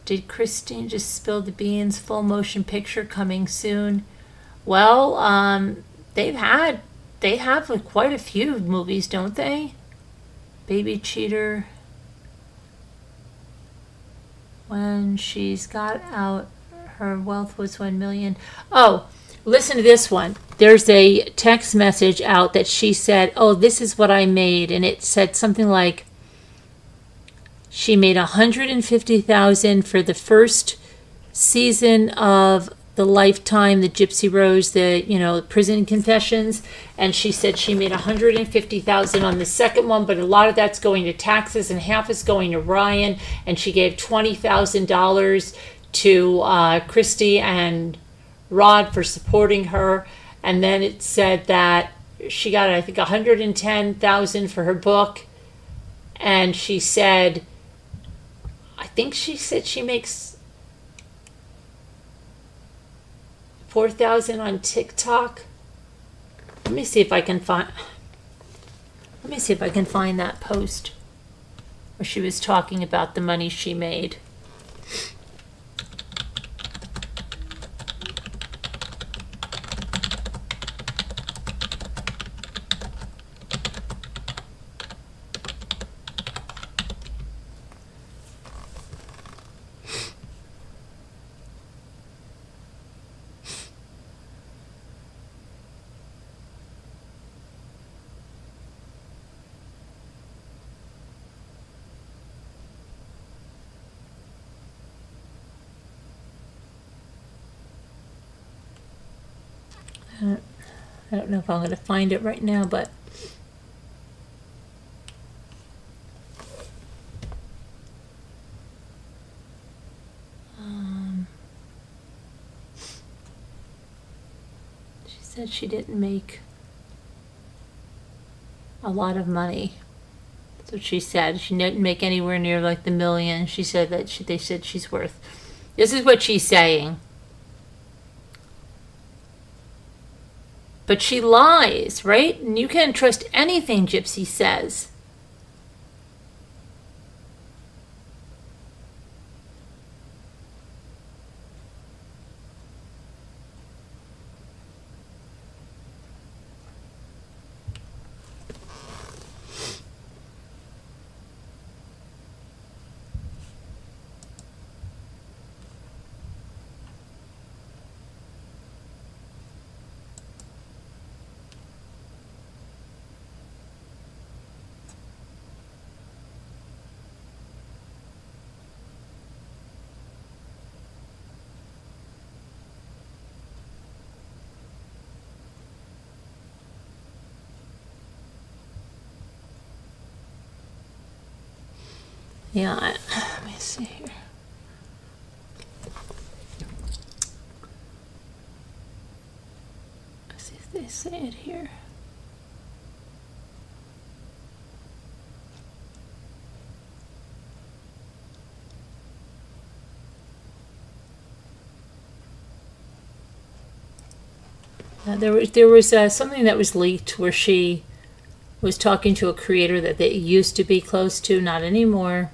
Did Christine just spill the beans? Full motion picture coming soon. Well, they have like quite a few movies, don't they? Baby cheater. When she's got out, her wealth was 1 million. Oh, listen to this one. There's a text message out that she said, oh, this is what I made. And it said something like, she made $150,000 for the first season of the Lifetime, the Gypsy Rose, the prison confessions, and she said she made $150,000 on the second one, but a lot of that's going to taxes and half is going to Ryan, and she gave $20,000 to Kristy and Rod for supporting her, and then it said that she got, I think, $110,000 for her book, and she said, I think she said she makes $4,000 on TikTok. Let me see if I can find that post where she was talking about the money she made. I don't know if I'm going to find it right now, but she said she didn't make a lot of money. That's what she said. She didn't make anywhere near like the million. She said that they said she's worth. This is what she's saying. But she lies, right? And you can't trust anything Gypsy says. Yeah, let me see here. Let's see if they say it here. There was something that was leaked where she was talking to a creator that they used to be close to, not anymore.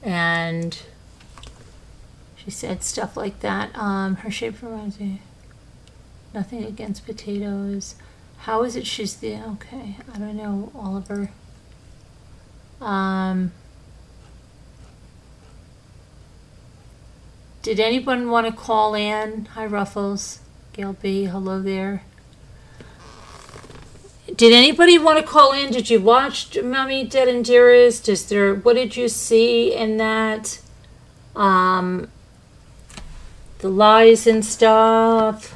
And she said stuff like that. Her shape reminds me. Nothing against potatoes. How is it she's the... Okay, I don't know, Oliver. Did anyone want to call in? Hi, Ruffles. Gail B, hello there. Did anybody want to call in? Did you watch Mommy Dead and Dearest? What did you see in that? The lies and stuff.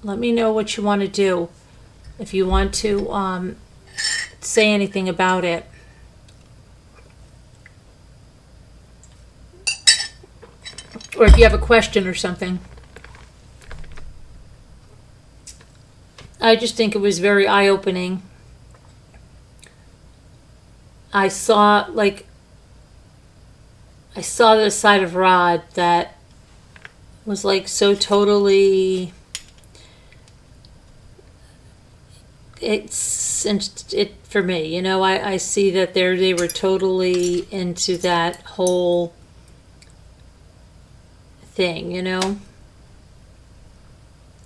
Let me know what you want to do. If you want to say anything about it. Or if you have a question or something. I just think it was very eye-opening. I saw the side of Rod that was like so totally... It for me, you know, I see that they were totally into that whole thing, you know.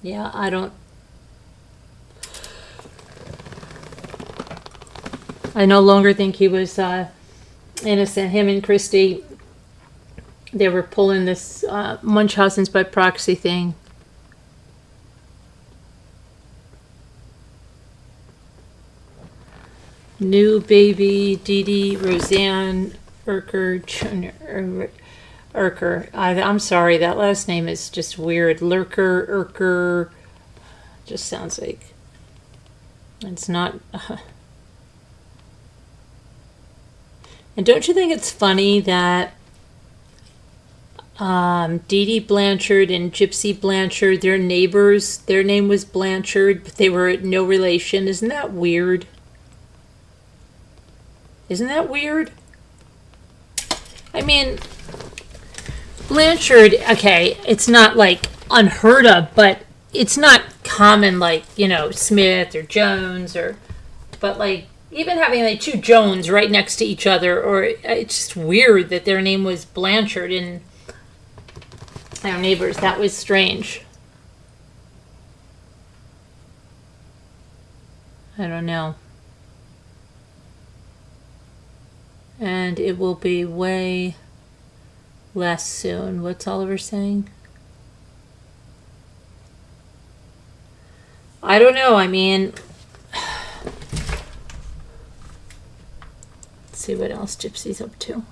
Yeah, I no longer think he was innocent. Him and Kristy, they were pulling this Munchausen's by proxy thing. New baby, Dee Dee, Roseanne, Urker. I'm sorry, that last name is just weird. Urker. Just sounds like it's not. And don't you think it's funny that Dee Dee Blanchard and Gypsy Blanchard, their neighbors, their name was Blanchard, but they were no relation? Isn't that weird? Isn't that weird? I mean, Blanchard, okay, it's not like unheard of, but it's not common like, you know, Smith or Jones but like even having like two Jones right next to each other, or it's just weird that their name was Blanchard and our neighbors. That was strange. I don't know. And it will be way less soon. What's Oliver saying? I don't know. I mean, let's see what else Gypsy's up to.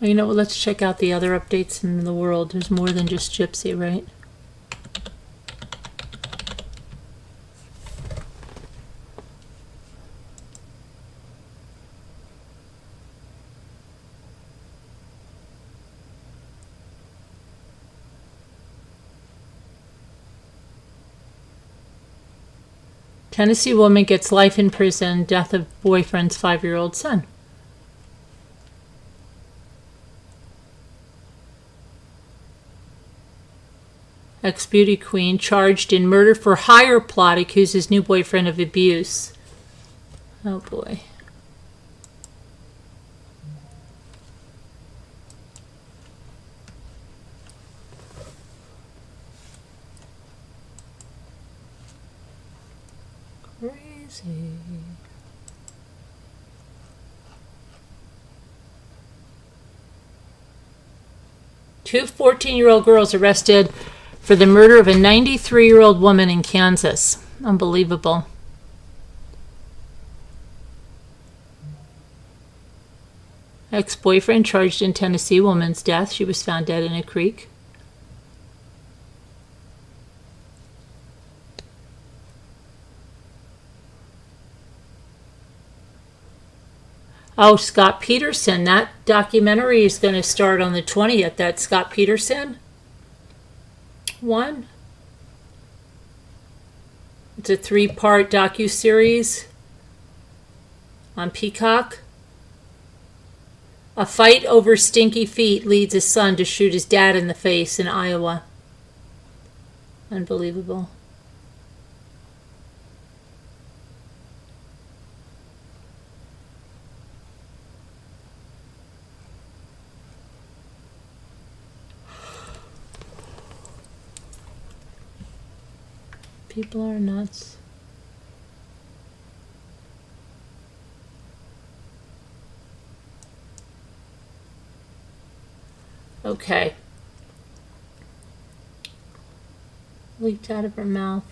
You know, let's check out the other updates in the world. There's more than just Gypsy, right? Tennessee woman gets life in prison, death of boyfriend's 5-year-old son. Ex-beauty queen charged in murder for hire plot accuses new boyfriend of abuse. Oh boy. Crazy. Two 14-year-old girls arrested for the murder of a 93-year-old woman in Kansas. Unbelievable. Ex-boyfriend charged in Tennessee woman's death. She was found dead in a creek. Oh, Scott Peterson. That documentary is going to start on the 20th. That Scott Peterson one. It's a 3-part docuseries on Peacock. A fight over stinky feet leads his son to shoot his dad in the face in Iowa. Unbelievable. people are nuts. Okay. Leaked out of her mouth.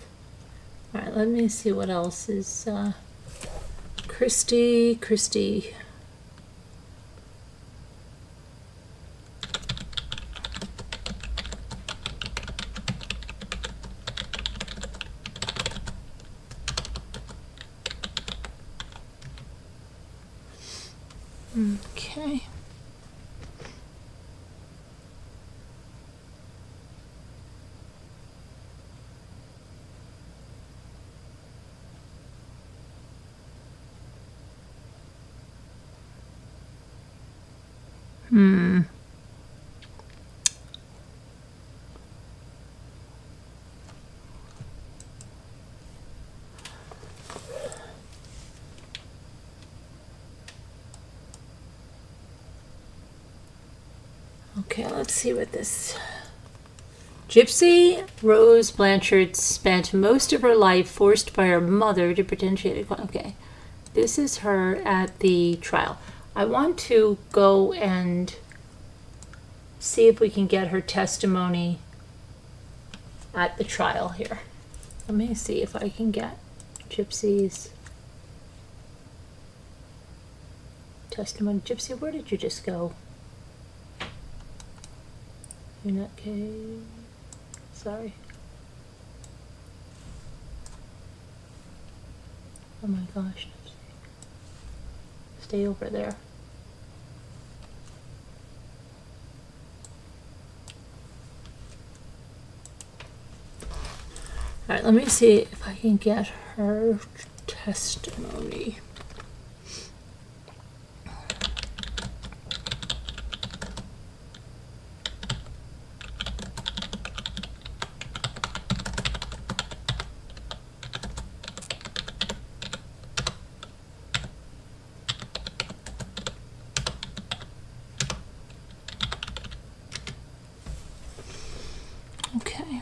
Alright, let me see what else is, Kristy. Okay. Okay, let's see what this... Gypsy Rose Blanchard spent most of her life forced by her mother to pretend she had a... Okay, this is her at the trial. I want to go and see if we can get her testimony at the trial here. Let me see if I can get Gypsy's testimony. Gypsy, where did you just go? You're not okay. Sorry. Oh my gosh. Stay over there. Alright, let me see if I can get her testimony. Okay.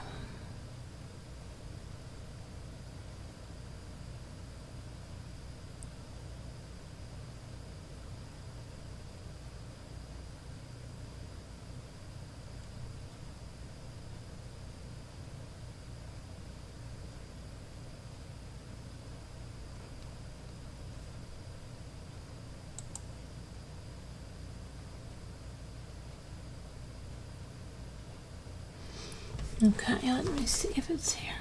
Okay, let me see if it's here.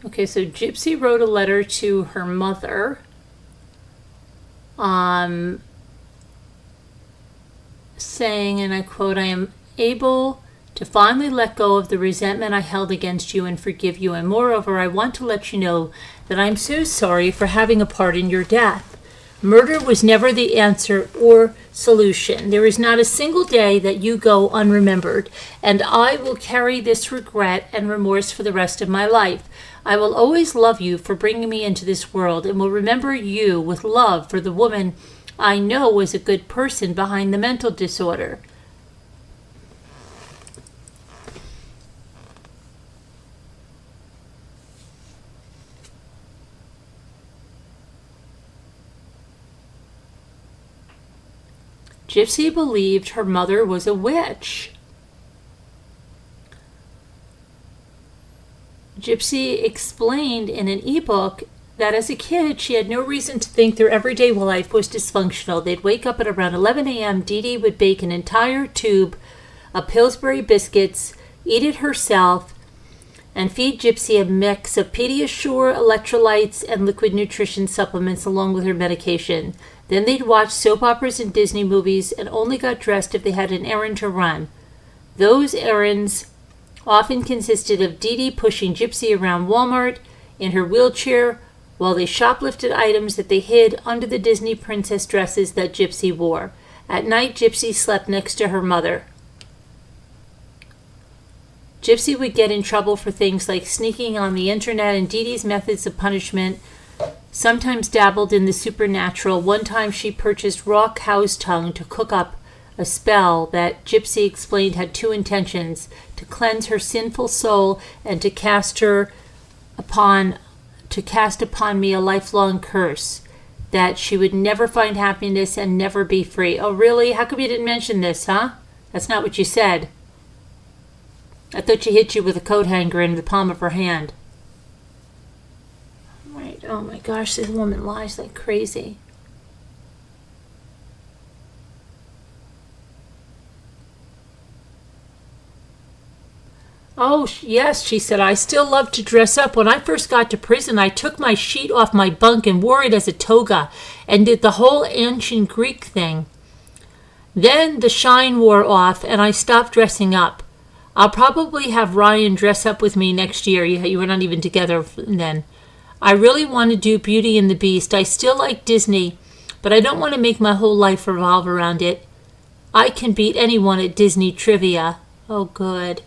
Okay, so Gypsy wrote a letter to her mother, saying, and I quote, "I am able to finally let go of the resentment I held against you and forgive you, and moreover, I want to let you know that I'm so sorry for having a part in your death. Murder was never the answer or solution. There is not a single day that you go unremembered, and I will carry this regret and remorse for the rest of my life. I will always love you for bringing me into this world, and will remember you with love for the woman I know was a good person behind the mental disorder." Gypsy believed her mother was a witch. Gypsy explained in an ebook that as a kid, she had no reason to think their everyday life was dysfunctional. They'd wake up at around 11 a.m. Dee Dee would bake an entire tube of Pillsbury biscuits, eat it herself, and feed Gypsy a mix of Pediasure, electrolytes, and liquid nutrition supplements along with her medication. Then they'd watch soap operas and Disney movies and only got dressed if they had an errand to run. Those errands often consisted of Dee Dee pushing Gypsy around Walmart in her wheelchair while they shoplifted items that they hid under the Disney princess dresses that Gypsy wore. At night, Gypsy slept next to her mother. Gypsy would get in trouble for things like sneaking on the internet, and Dee Dee's methods of punishment sometimes dabbled in the supernatural. One time she purchased raw cow's tongue to cook up a spell that Gypsy explained had two intentions: to cleanse her sinful soul and to cast upon me a lifelong curse, that she would never find happiness and never be free. Oh, really? How come you didn't mention this, huh? That's not what you said. I thought she hit you with a coat hanger in the palm of her hand. Right. Oh my gosh, this woman lies like crazy. Oh, yes, she said, I still love to dress up. When I first got to prison, I took my sheet off my bunk and wore it as a toga and did the whole ancient Greek thing. Then the shine wore off and I stopped dressing up. I'll probably have Ryan dress up with me next year. You were not even together then. I really want to do Beauty and the Beast. I still like Disney, but I don't want to make my whole life revolve around it. I can beat anyone at Disney trivia. Oh, good.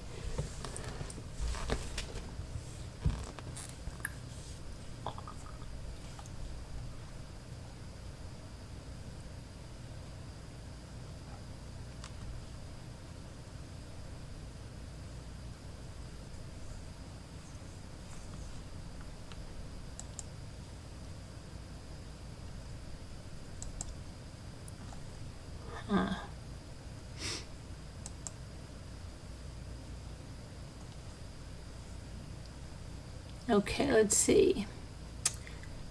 Okay, let's see.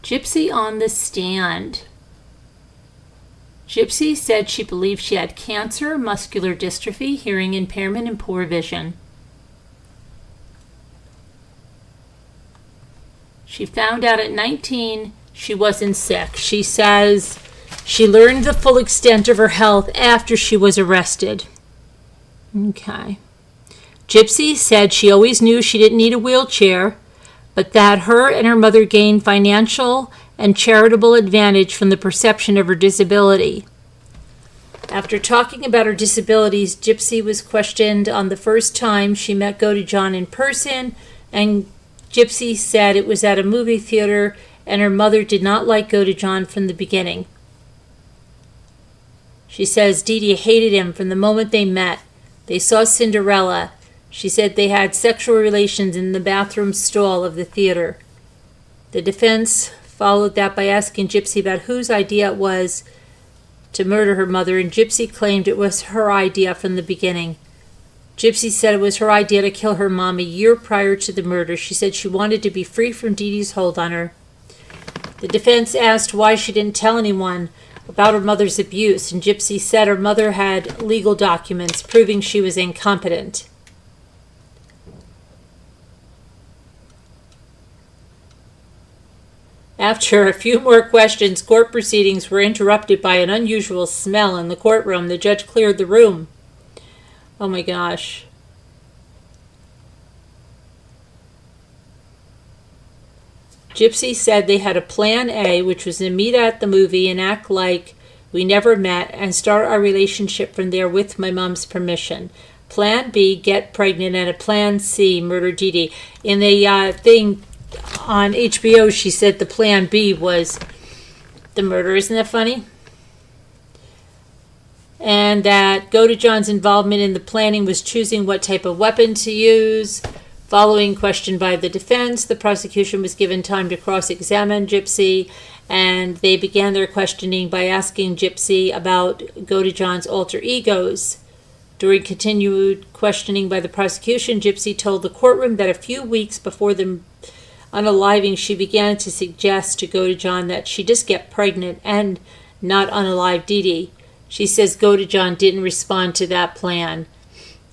Gypsy on the stand. Gypsy said she believed she had cancer, muscular dystrophy, hearing impairment, and poor vision. She found out at 19 she wasn't sick. She says she learned the full extent of her health after she was arrested. Okay. Gypsy said she always knew she didn't need a wheelchair, but that her and her mother gained financial and charitable advantage from the perception of her disability. After talking about her disabilities, Gypsy was questioned on the first time she met Godejohn in person, and Gypsy said it was at a movie theater and her mother did not like Godejohn from the beginning. She says Dee Dee hated him from the moment they met. They saw Cinderella. She said they had sexual relations in the bathroom stall of the theater. The defense followed that by asking Gypsy about whose idea it was to murder her mother, and Gypsy claimed it was her idea from the beginning. Gypsy said it was her idea to kill her mom a year prior to the murder. She said she wanted to be free from Dee Dee's hold on her. The defense asked why she didn't tell anyone about her mother's abuse, and Gypsy said her mother had legal documents proving she was incompetent. After a few more questions, court proceedings were interrupted by an unusual smell in the courtroom. The judge cleared the room. Oh my gosh. Gypsy said they had a plan A, which was to meet at the movie and act like we never met and start our relationship from there with my mom's permission. Plan B, get pregnant, and a plan C, murder Dee Dee. In the thing on HBO, she said the plan B was the murder. Isn't that funny? And that Godejohn's involvement in the planning was choosing what type of weapon to use. Following question by the defense, the prosecution was given time to cross-examine Gypsy, and they began their questioning by asking Gypsy about Godejohn's alter egos. During continued questioning by the prosecution, Gypsy told the courtroom that a few weeks before the unaliving, she began to suggest to Godejohn that she just get pregnant and not unalive Dee Dee. She says Godejohn didn't respond to that plan.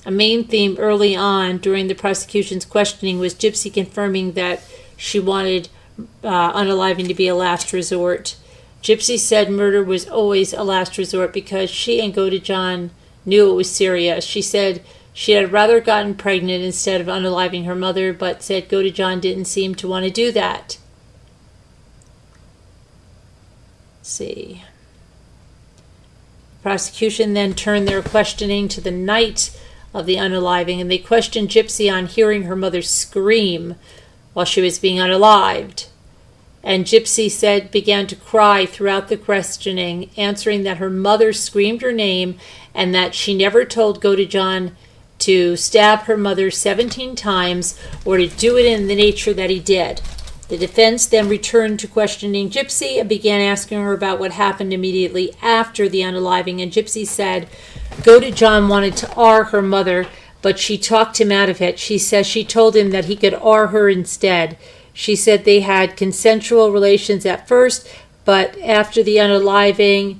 A main theme early on during the prosecution's questioning was Gypsy confirming that she wanted unaliving to be a last resort. Gypsy said murder was always a last resort because she and Godejohn knew it was serious. She said she had rather gotten pregnant instead of unaliving her mother, but said Godejohn didn't seem to want to do that. Let's see. The prosecution then turned their questioning to the night of the unaliving, and they questioned Gypsy on hearing her mother scream while she was being unalived. And Gypsy began to cry throughout the questioning, answering that her mother screamed her name and that she never told Godejohn to stab her mother 17 times or to do it in the nature that he did. The defense then returned to questioning Gypsy and began asking her about what happened immediately after the unaliving. And Gypsy said Godejohn wanted to R her mother, but she talked him out of it. She says she told him that he could R her instead. She said they had consensual relations at first, but after the unaliving,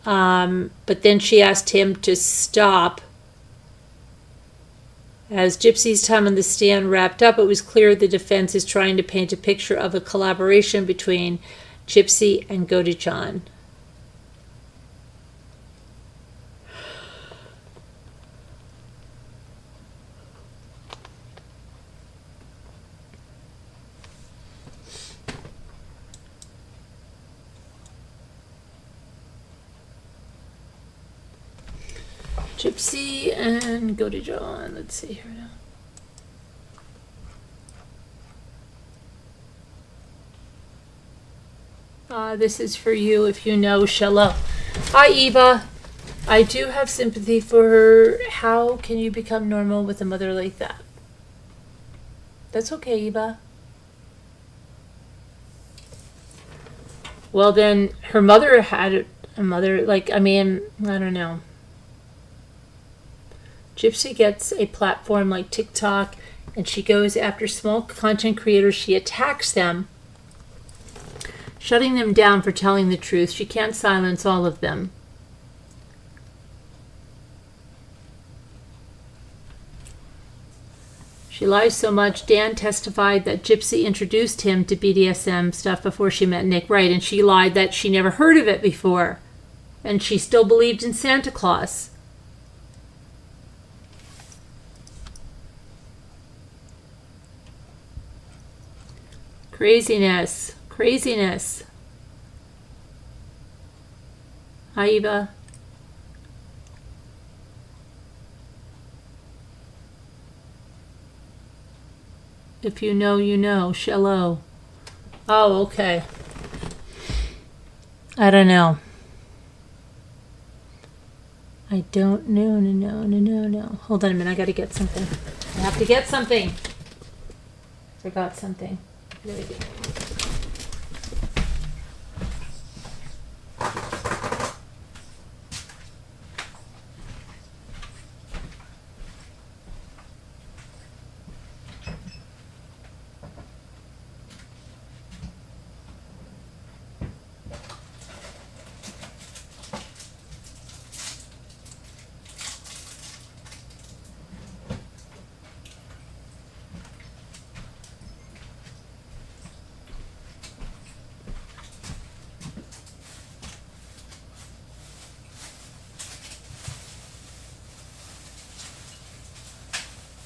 but then she asked him to stop. As Gypsy's time on the stand wrapped up, it was clear the defense is trying to paint a picture of a collaboration between Gypsy and Godejohn. Gypsy and Godejohn. Let's see here now. This is for you if you know Shalom. Hi, Eva. I do have sympathy for her. How can you become normal with a mother like that? That's okay, Eva. Well, then her mother had a mother, I don't know. Gypsy gets a platform like TikTok, and she goes after small content creators. She attacks them, shutting them down for telling the truth. She can't silence all of them. She lies so much. Dan testified that Gypsy introduced him to BDSM stuff before she met Nick Wright, and she lied that she never heard of it before, and she still believed in Santa Claus. Craziness. Craziness. Hi, Eva. If you know, you know. Shalom. Oh, okay. I don't know. I don't know. No. Hold on a minute. I got to get something. I have to get something. Forgot something. There we go.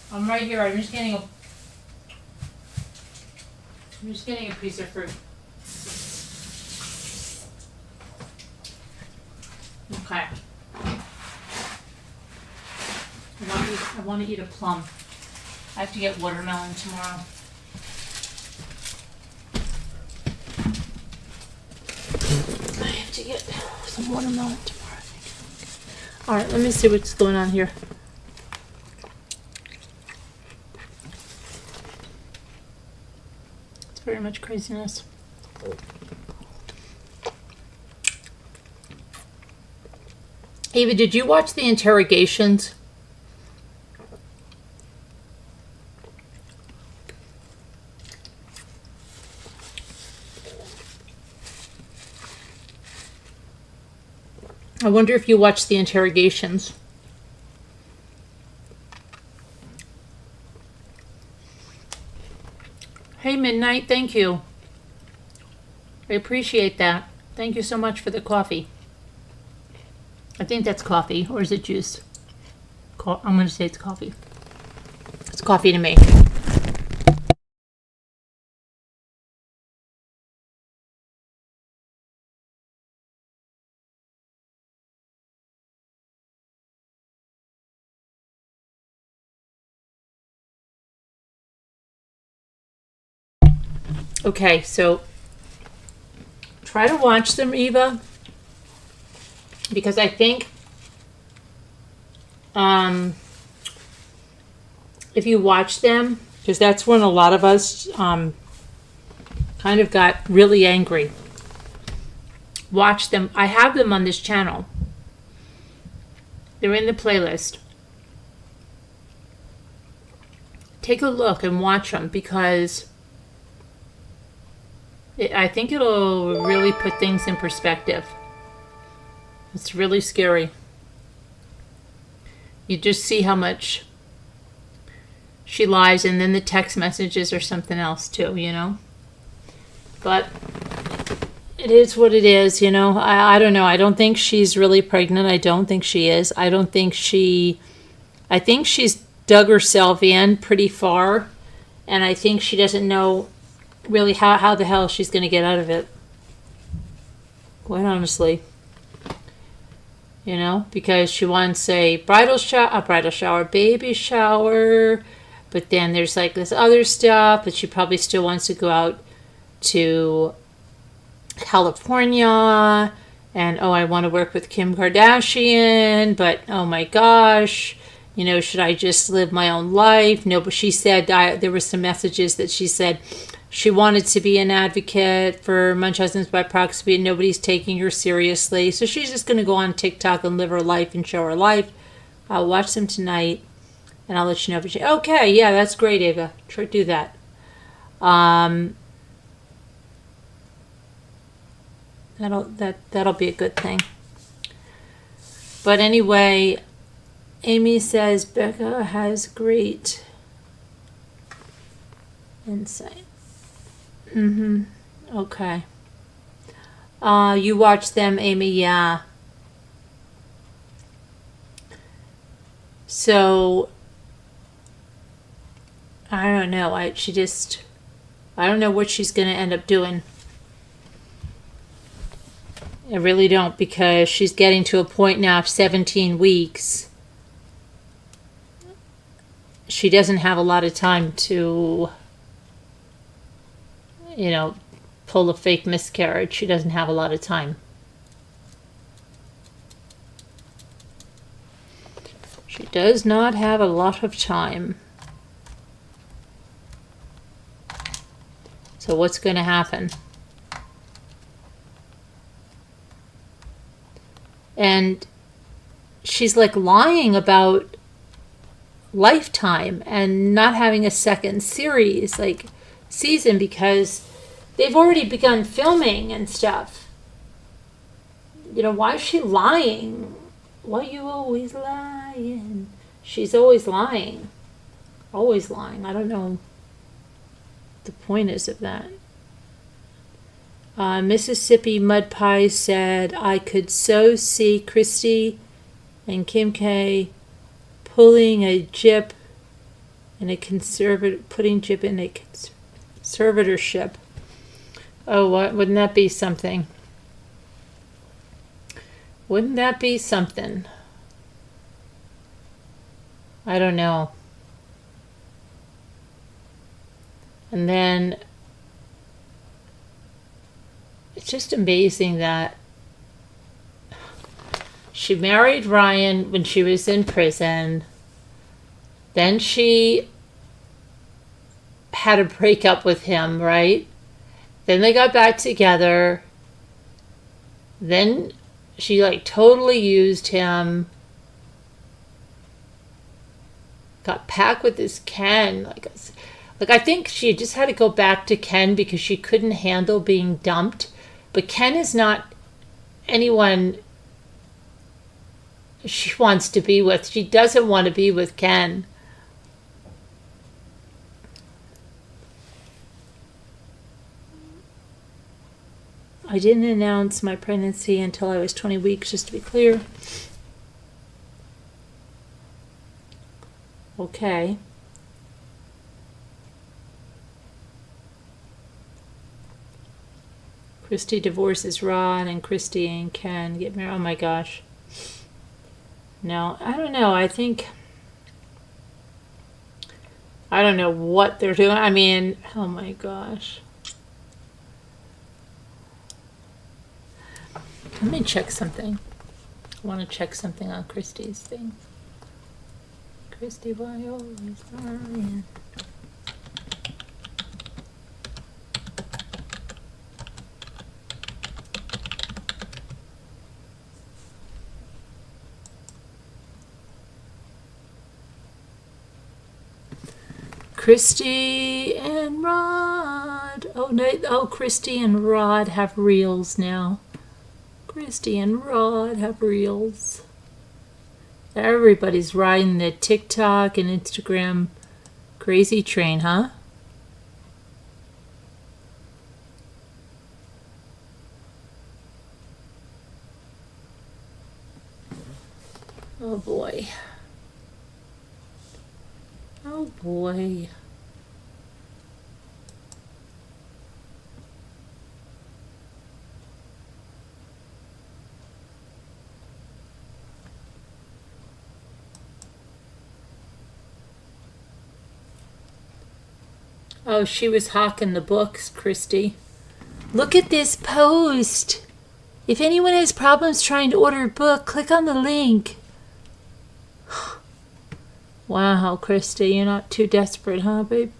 I'm right here. I'm just getting a piece of fruit. Okay. I want to eat a plum. I have to get watermelon tomorrow. I have to get some watermelon tomorrow. All right, let me see what's going on here. Very much craziness. Ava, did you watch the interrogations? I wonder if you watched the interrogations. Hey, Midnight, thank you. I appreciate that. Thank you so much for the coffee. I think that's coffee, or is it juice? I'm going to say it's coffee. It's coffee to me. Okay, so try to watch them, Eva, because I think if you watch them, because that's when a lot of us kind of got really angry. Watch them. I have them on this channel. They're in the playlist. Take a look and watch them, because I think it'll really put things in perspective. It's really scary. You just see how much she lies, and then the text messages are something else too, you know? But it is what it is, you know? I don't know. I don't think she's really pregnant. I don't think she is. I think she's dug herself in pretty far, and I think she doesn't know really how the hell she's going to get out of it. Quite honestly. You know, because she wants a bridal shower, baby shower, but then there's like this other stuff, but she probably still wants to go out to California, and I want to work with Kim Kardashian, but oh my gosh, you know, should I just live my own life? No, but she said, there were some messages that she said she wanted to be an advocate for Munchausen's by proxy, and nobody's taking her seriously. So she's just going to go on TikTok and live her life and show her life. I'll watch them tonight, and I'll let you know. Okay, yeah, that's great, Ava. Try to do that. That'll be a good thing. But anyway, Amy says Becca has great insight. Okay. You watch them, Amy, yeah. So, I don't know. I don't know what she's going to end up doing. I really don't, because she's getting to a point now of 17 weeks. She doesn't have a lot of time to, you know, pull a fake miscarriage. She doesn't have a lot of time. She does not have a lot of time. So what's going to happen? And she's like lying about Lifetime and not having a second series, like season, because they've already begun filming and stuff. You know, why is she lying? Why are you always lying? She's always lying. Always lying. I don't know what the point is of that. Mississippi Mud Pie said, I could so see Kristy and Kim K pulling a Gyp in a putting Gyp in a conservatorship. Oh, wouldn't that be something? Wouldn't that be something? I don't know. And then it's just amazing that she married Ryan when she was in prison. Then she had a breakup with him, right? Then they got back together. Then she like totally used him. Got back with this Ken. Like I think she just had to go back to Ken because she couldn't handle being dumped. But Ken is not anyone she wants to be with. She doesn't want to be with Ken. I didn't announce my pregnancy until I was 20 weeks, just to be clear. Okay. Kristy divorces Ron, and Kristy and Ken get married. Oh my gosh. No, I don't know. I don't know what they're doing. I mean, oh my gosh. Let me check something. I want to check something on Kristy's thing. Kristy, why always lying? Kristy and Rod. Oh no! Oh, Kristy and Rod have reels now. Kristy and Rod have reels. Everybody's riding the TikTok and Instagram crazy train, huh? Oh boy. Oh boy. Oh, she was hawking the books, Kristy. Look at this post. If anyone has problems trying to order a book, click on the link. Wow, Kristy, you're not too desperate, huh, babe?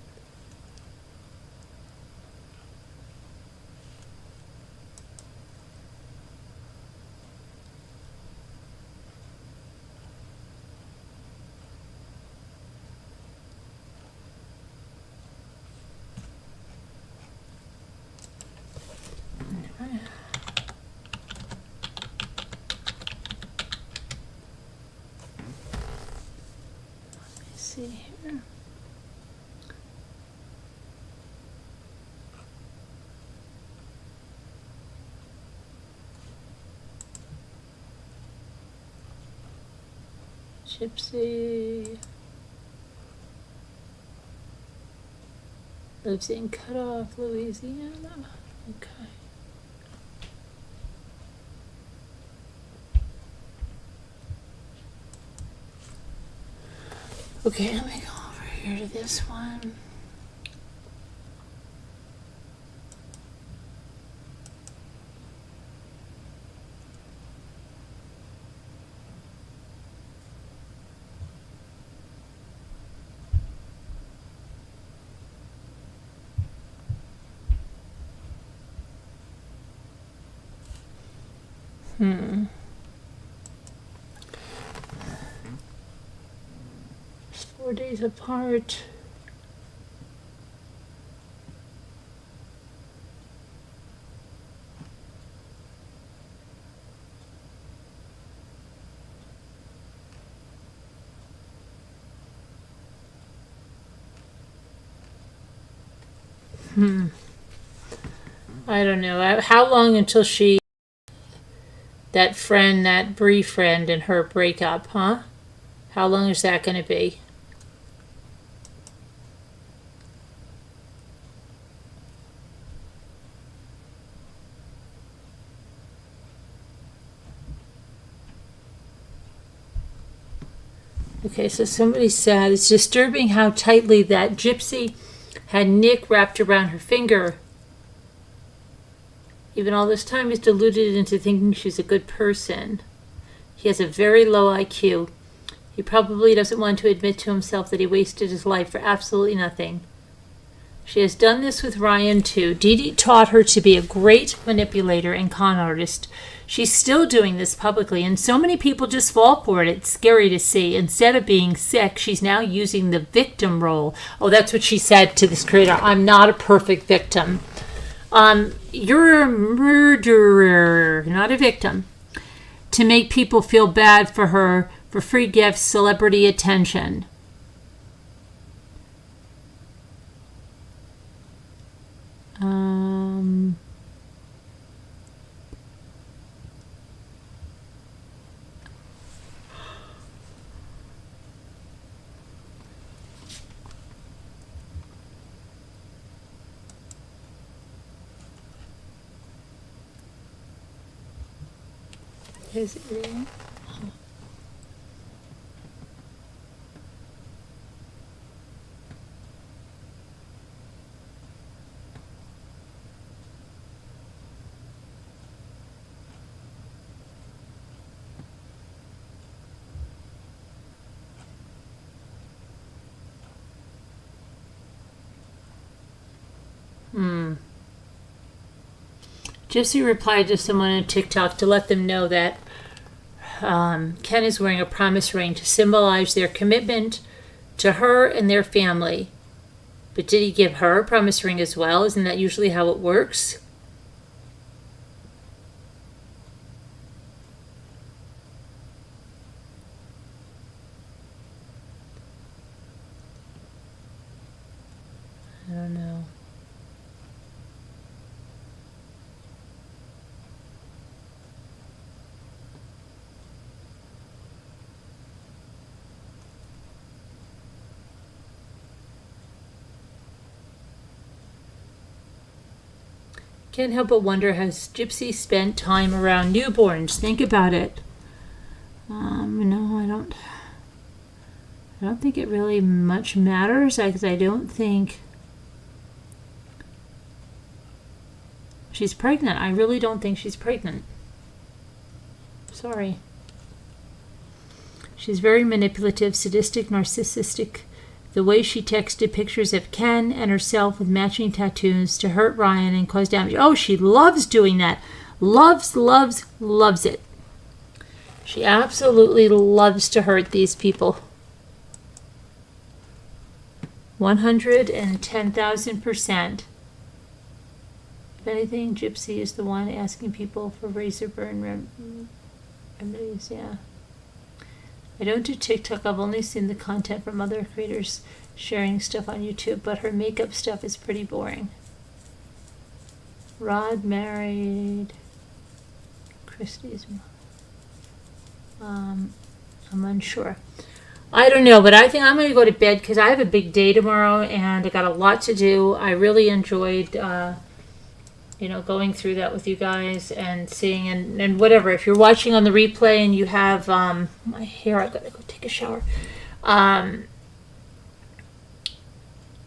See here. Gypsy lives in Cutoff, Louisiana. Okay. Okay, let me go over here to this one. Hmm. 4 days apart. I don't know. How long until that friend, that Bree friend, and her break up, huh? How long is that going to be? Okay, so somebody said it's disturbing how tightly that Gypsy had Nick wrapped around her finger. Even all this time, he's deluded into thinking she's a good person. He has a very low IQ. He probably doesn't want to admit to himself that he wasted his life for absolutely nothing. She has done this with Ryan too. Dee Dee taught her to be a great manipulator and con artist. She's still doing this publicly, and so many people just fall for it. It's scary to see. Instead of being sick, she's now using the victim role. Oh, that's what she said to this creator. I'm not a perfect victim. You're a murderer, not a victim. To make people feel bad for her, for free gifts, celebrity attention. Is it real? Gypsy replied to someone on TikTok to let them know that Ken is wearing a promise ring to symbolize their commitment to her and their family. But did he give her a promise ring as well? Isn't that usually how it works? I don't know. Can't help but wonder, has Gypsy spent time around newborns? Think about it. No, I don't think it really much matters, because I don't think she's pregnant. I really don't think she's pregnant. Sorry. She's very manipulative, sadistic, narcissistic. The way she texted pictures of Ken and herself with matching tattoos to hurt Ryan and cause damage. Oh, she loves doing that. Loves it. She absolutely loves to hurt these people. 110,000%. If anything, Gypsy is the one asking people for razor burn remedies. Yeah. I don't do TikTok. I've only seen the content from other creators sharing stuff on YouTube, but her makeup stuff is pretty boring. Rod married Kristy's mom. I'm unsure. I don't know, but I think I'm going to go to bed because I have a big day tomorrow and I got a lot to do. I really enjoyed going through that with you guys and seeing and whatever. If you're watching on the replay and you have my hair, I gotta go take a shower.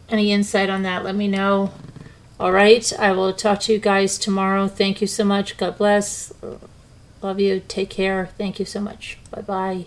Any insight on that, let me know. All right, I will talk to you guys tomorrow. Thank you so much. God bless. Love you. Take care. Thank you so much. Bye-bye.